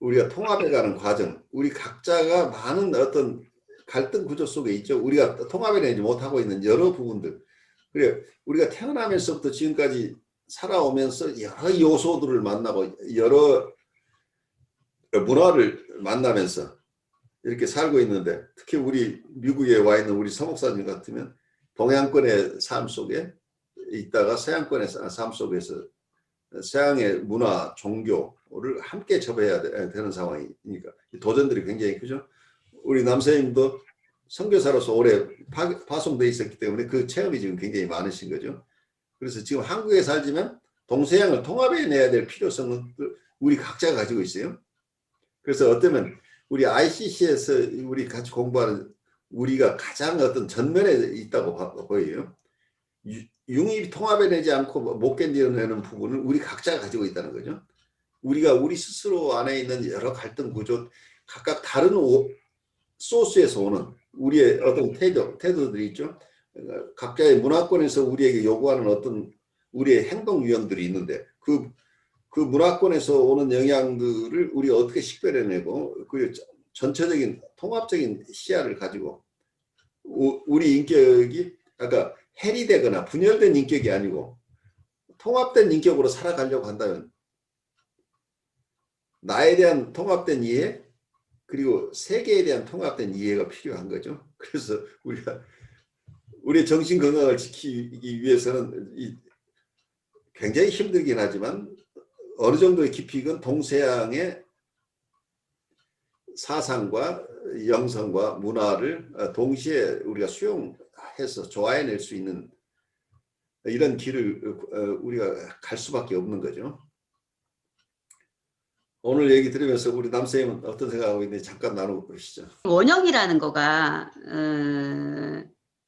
우리가 통합해가는 과정, 우리 각자가 많은 어떤 갈등 구조 속에 있죠. 우리가 통합해내지 못하고 있는 여러 부분들. 그래 우리가 태어나면서부터 지금까지 살아오면서 여러 요소들을 만나고 여러 문화를 만나면서 이렇게 살고 있는데 특히 우리 미국에 와 있는 우리 서목사님 같으면 동양권의 삶 속에 있다가 서양권의 삶 속에서 서양의 문화, 종교를 함께 접해야 되는 상황이니까 도전들이 굉장히 크죠. 우리 남사님도 선교사로서 오래 파송돼 있었기 때문에 그 체험이 지금 굉장히 많으신 거죠. 그래서 지금 한국에 살지만 동서양을 통합해내야 될 필요성은 우리 각자가 가지고 있어요. 그래서 어쩌면 우리 ICC에서 우리 같이 공부하는 우리가 가장 어떤 전면에 있다고 보여요. 융입이 통합해내지 않고 못 견뎌내는 부분을 우리 각자가 가지고 있다는 거죠. 우리가 우리 스스로 안에 있는 여러 갈등 구조, 각각 다른 소스에서 오는 우리의 어떤 태도들이 있죠. 각자의 문화권에서 우리에게 요구하는 어떤 우리의 행동 유형들이 있는데 그 문화권에서 오는 영향들을 우리가 어떻게 식별해내고 그 전체적인 통합적인 시야를 가지고 우리 인격이 아까 해리되거나 분열된 인격이 아니고 통합된 인격으로 살아가려고 한다면 나에 대한 통합된 이해 그리고 세계에 대한 통합된 이해가 필요한 거죠. 그래서 우리가 우리의 정신 건강을 지키기 위해서는 굉장히 힘들긴 하지만 어느 정도의 깊이건 동서양의 사상과 영성과 문화를 동시에 우리가 수용해서 조화해낼 수 있는 이런 길을 우리가 갈 수밖에 없는 거죠. 오늘 얘기 들으면서 우리 남선생님은 어떤 생각하고 있는지 잠깐 나눠보시죠. 원형이라는 거가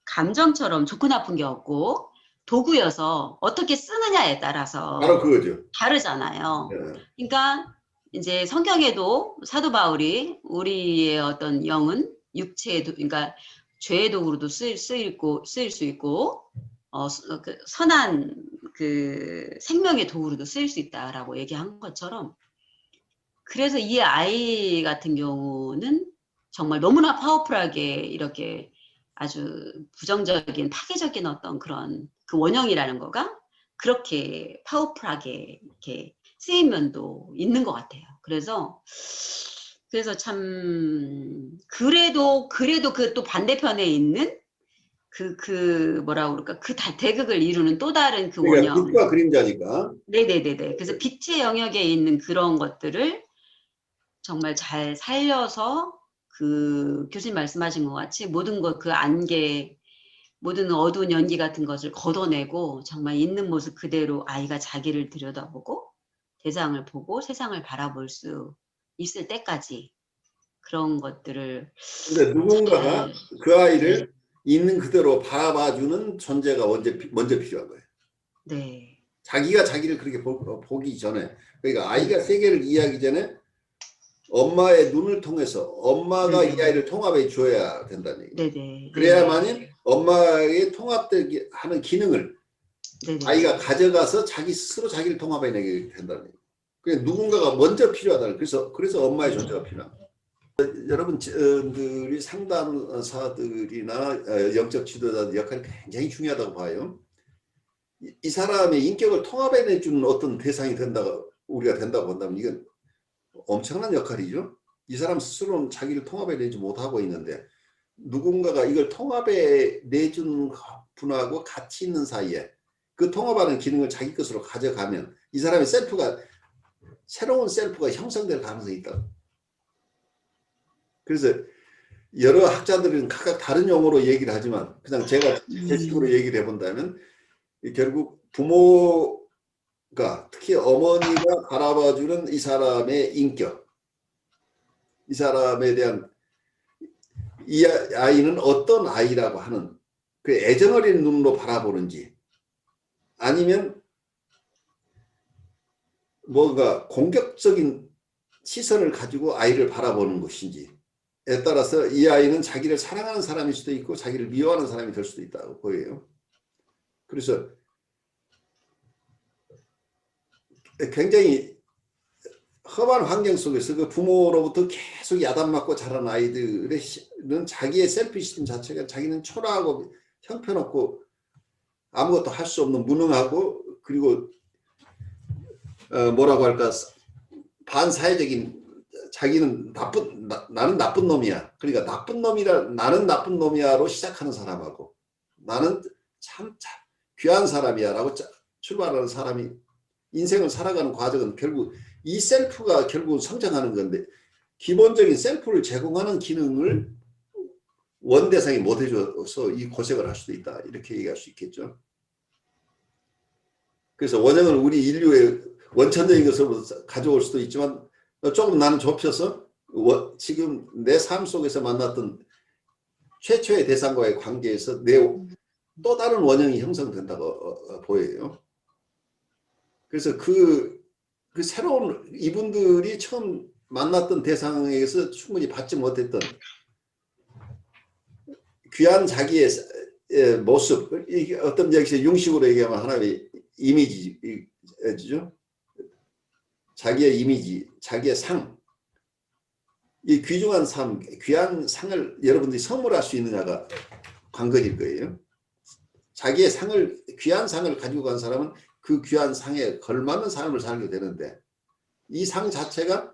감정처럼 좋고 나쁜 게 없고 도구여서 어떻게 쓰느냐에 따라서 바로 그거죠. 다르잖아요. 네. 그러니까 이제 성경에도 사도 바울이 우리의 어떤 영은 육체의 그러니까 죄의 도구로도 쓰일 수 있고 그 선한 그 생명의 도구로도 쓰일 수 있다라고 얘기한 것처럼 그래서 이 아이 같은 경우는 정말 너무나 파워풀하게 이렇게 아주 부정적인 파괴적인 어떤 그런 그 원형이라는 거가 그렇게 파워풀하게 이렇게 쓰인 면도 있는 것 같아요. 그래서 참 그래도 그 또 반대편에 있는 그 뭐라 그럴까 그 대극을 이루는 또 다른 그 그러니까 원형. 빛과 그림자니까. 네네네네. 그래서 빛의 영역에 있는 그런 것들을 정말 잘 살려서 그 교수님 말씀하신 것 같이 모든 것 그 안개 모든 어두운 연기 같은 것을 걷어내고 정말 있는 모습 그대로 아이가 자기를 들여다보고 대상을 보고 세상을 바라볼 수 있을 때까지 그런 것들을 근데 누군가가 그 네. 아이를 있는 그대로 바라봐주는 존재가 먼저 필요한 거예요. 네. 자기가 자기를 그렇게 보기 전에 그러니까 아이가 세계를 이해하기 전에 엄마의 눈을 통해서 엄마가 이 아이를 통합해 줘야 된다는 얘기예요. 네네. 그래야만이 엄마의 통합되게 하는 기능을 네네. 아이가 가져가서 자기 스스로 자기를 통합해내게 된다는 얘기예요. 그러니까 누군가가 먼저 필요하다는 그래서 엄마의 존재가 필요합니다. 여러분들이 상담사들이나 영적 지도자들 역할이 굉장히 중요하다고 봐요. 이 사람의 인격을 통합해내주는 어떤 대상이 우리가 된다고 한다면 이건 엄청난 역할이죠. 이 사람 스스로는 자기를 통합해내지 못하고 있는데 누군가가 이걸 통합해내주는 분하고 같이 있는 사이에 그 통합하는 기능을 자기 것으로 가져가면 이 사람의 새로운 셀프가 형성될 가능성이 있다. 그래서 여러 학자들은 각각 다른 용어로 얘기를 하지만 그냥 제가 제 식으로 얘기를 해본다면 결국 부모가 특히 어머니가 바라봐주는 이 사람의 인격, 이 사람에 대한 이 아이는 어떤 아이라고 하는 그 애정어린 눈으로 바라보는지 아니면 뭔가 공격적인 시선을 가지고 아이를 바라보는 것인지에 따라서 이 아이는 자기를 사랑하는 사람일 수도 있고 자기를 미워하는 사람이 될 수도 있다고 보여요. 그래서 굉장히 험한 환경 속에서 그 부모로부터 계속 야단맞고 자란 아이들은 자기의 셀프 시스템 자체가 자기는 초라하고 형편없고 아무것도 할 수 없는 무능하고 그리고 뭐라고 할까 반사회적인 자기는 나는 나쁜 놈이야. 그러니까 나는 나쁜 놈이야로 시작하는 사람하고 나는 참 귀한 사람이야라고 출발하는 사람이 인생을 살아가는 과정은 결국 이 셀프가 결국 성장하는 건데 기본적인 셀프를 제공하는 기능을 원대상이 못 해줘서 이 고생을 할 수도 있다. 이렇게 얘기할 수 있겠죠. 그래서 원형을 우리 인류의 원천적인 것으로 가져올 수도 있지만 조금 나는 좁혀서 지금 내 삶 속에서 만났던 최초의 대상과의 관계에서 내 또 다른 원형이 형성된다고 보여요. 그래서 그 새로운 이분들이 처음 만났던 대상에서 충분히 받지 못했던 귀한 자기의 모습, 이게 어떤 여기서 융식으로 얘기하면 하나의 이미지죠. 자기의 이미지, 자기의 상, 이 귀중한 삶, 귀한 상을 여러분들이 선물할 수 있느냐가 관건일 거예요. 자기의 상을, 귀한 상을 가지고 간 사람은 그 귀한 상에 걸맞는 삶을 살게 되는데 이 상 자체가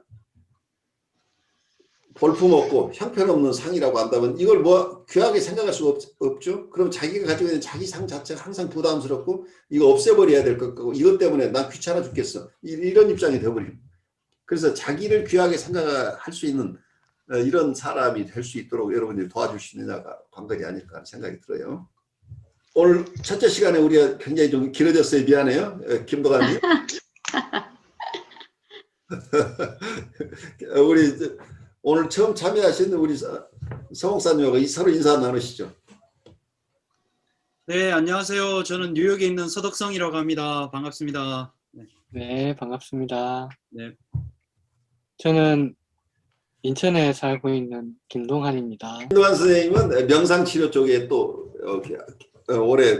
볼품없고 형편없는 상이라고 한다면 이걸 뭐 귀하게 생각할 수가 없죠. 그럼 자기가 가지고 있는 자기 상 자체가 항상 부담스럽고 이거 없애버려야 될 것 같고 이것 때문에 난 귀찮아 죽겠어. 이런 입장이 되어버립니다. 그래서 자기를 귀하게 생각할 수 있는 이런 사람이 될 수 있도록 여러분들이 도와줄 수 있느냐가 관건이 아닐까 하는 생각이 들어요. 오늘 첫째 시간에 우리가 굉장히 좀 길어졌어요. 미안해요. 김도관님. 우리 오늘 처음 참여하신 우리 서목사님하고 서로 인사 나누시죠. 네, 안녕하세요. 저는 뉴욕에 있는 서덕성이라고 합니다. 반갑습니다. 네, 반갑습니다. 네. 저는 인천에 살고 있는 김동환입니다. 김동환 선생님은 명상치료 쪽에 또 오래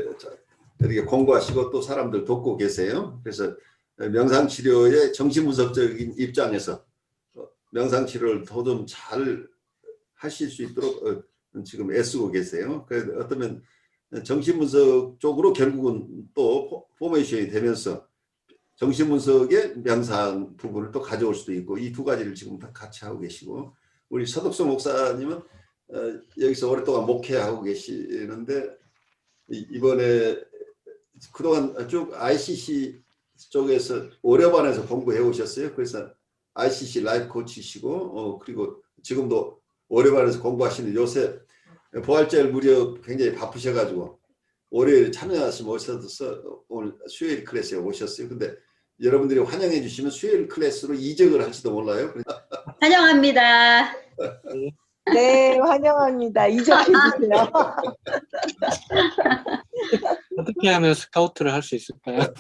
이렇게 공부하시고 또 사람들 돕고 계세요. 그래서 명상치료의 정신분석적인 입장에서 명상치료를 더 좀 잘 하실 수 있도록 지금 애쓰고 계세요. 그래서 어쩌면 정신분석 쪽으로 결국은 또 포메이션이 되면서 정신분석의 명상 부분을 또 가져올 수도 있고 이 두 가지를 지금 다 같이 하고 계시고 우리 서덕성 목사님은 여기서 오랫동안 목회하고 계시는데 이번에 그동안 쭉 ICC 쪽에서 오래반에서 공부해 오셨어요. 그래서 ICC 라이프 코치시고 그리고 지금도 오래반에서 공부하시는 요새 부활절 무렵 굉장히 바쁘셔가지고 월요일 참여하시면 오셔서 오늘 수요일 클래스에 오셨어요. 근데 여러분들이 환영해 주시면 수요일 클래스로 이적을 할지도 몰라요. 환영합니다. 네, 환영합니다. 이적해주세요. 어떻게 하면 스카우트를 할 수 있을까요?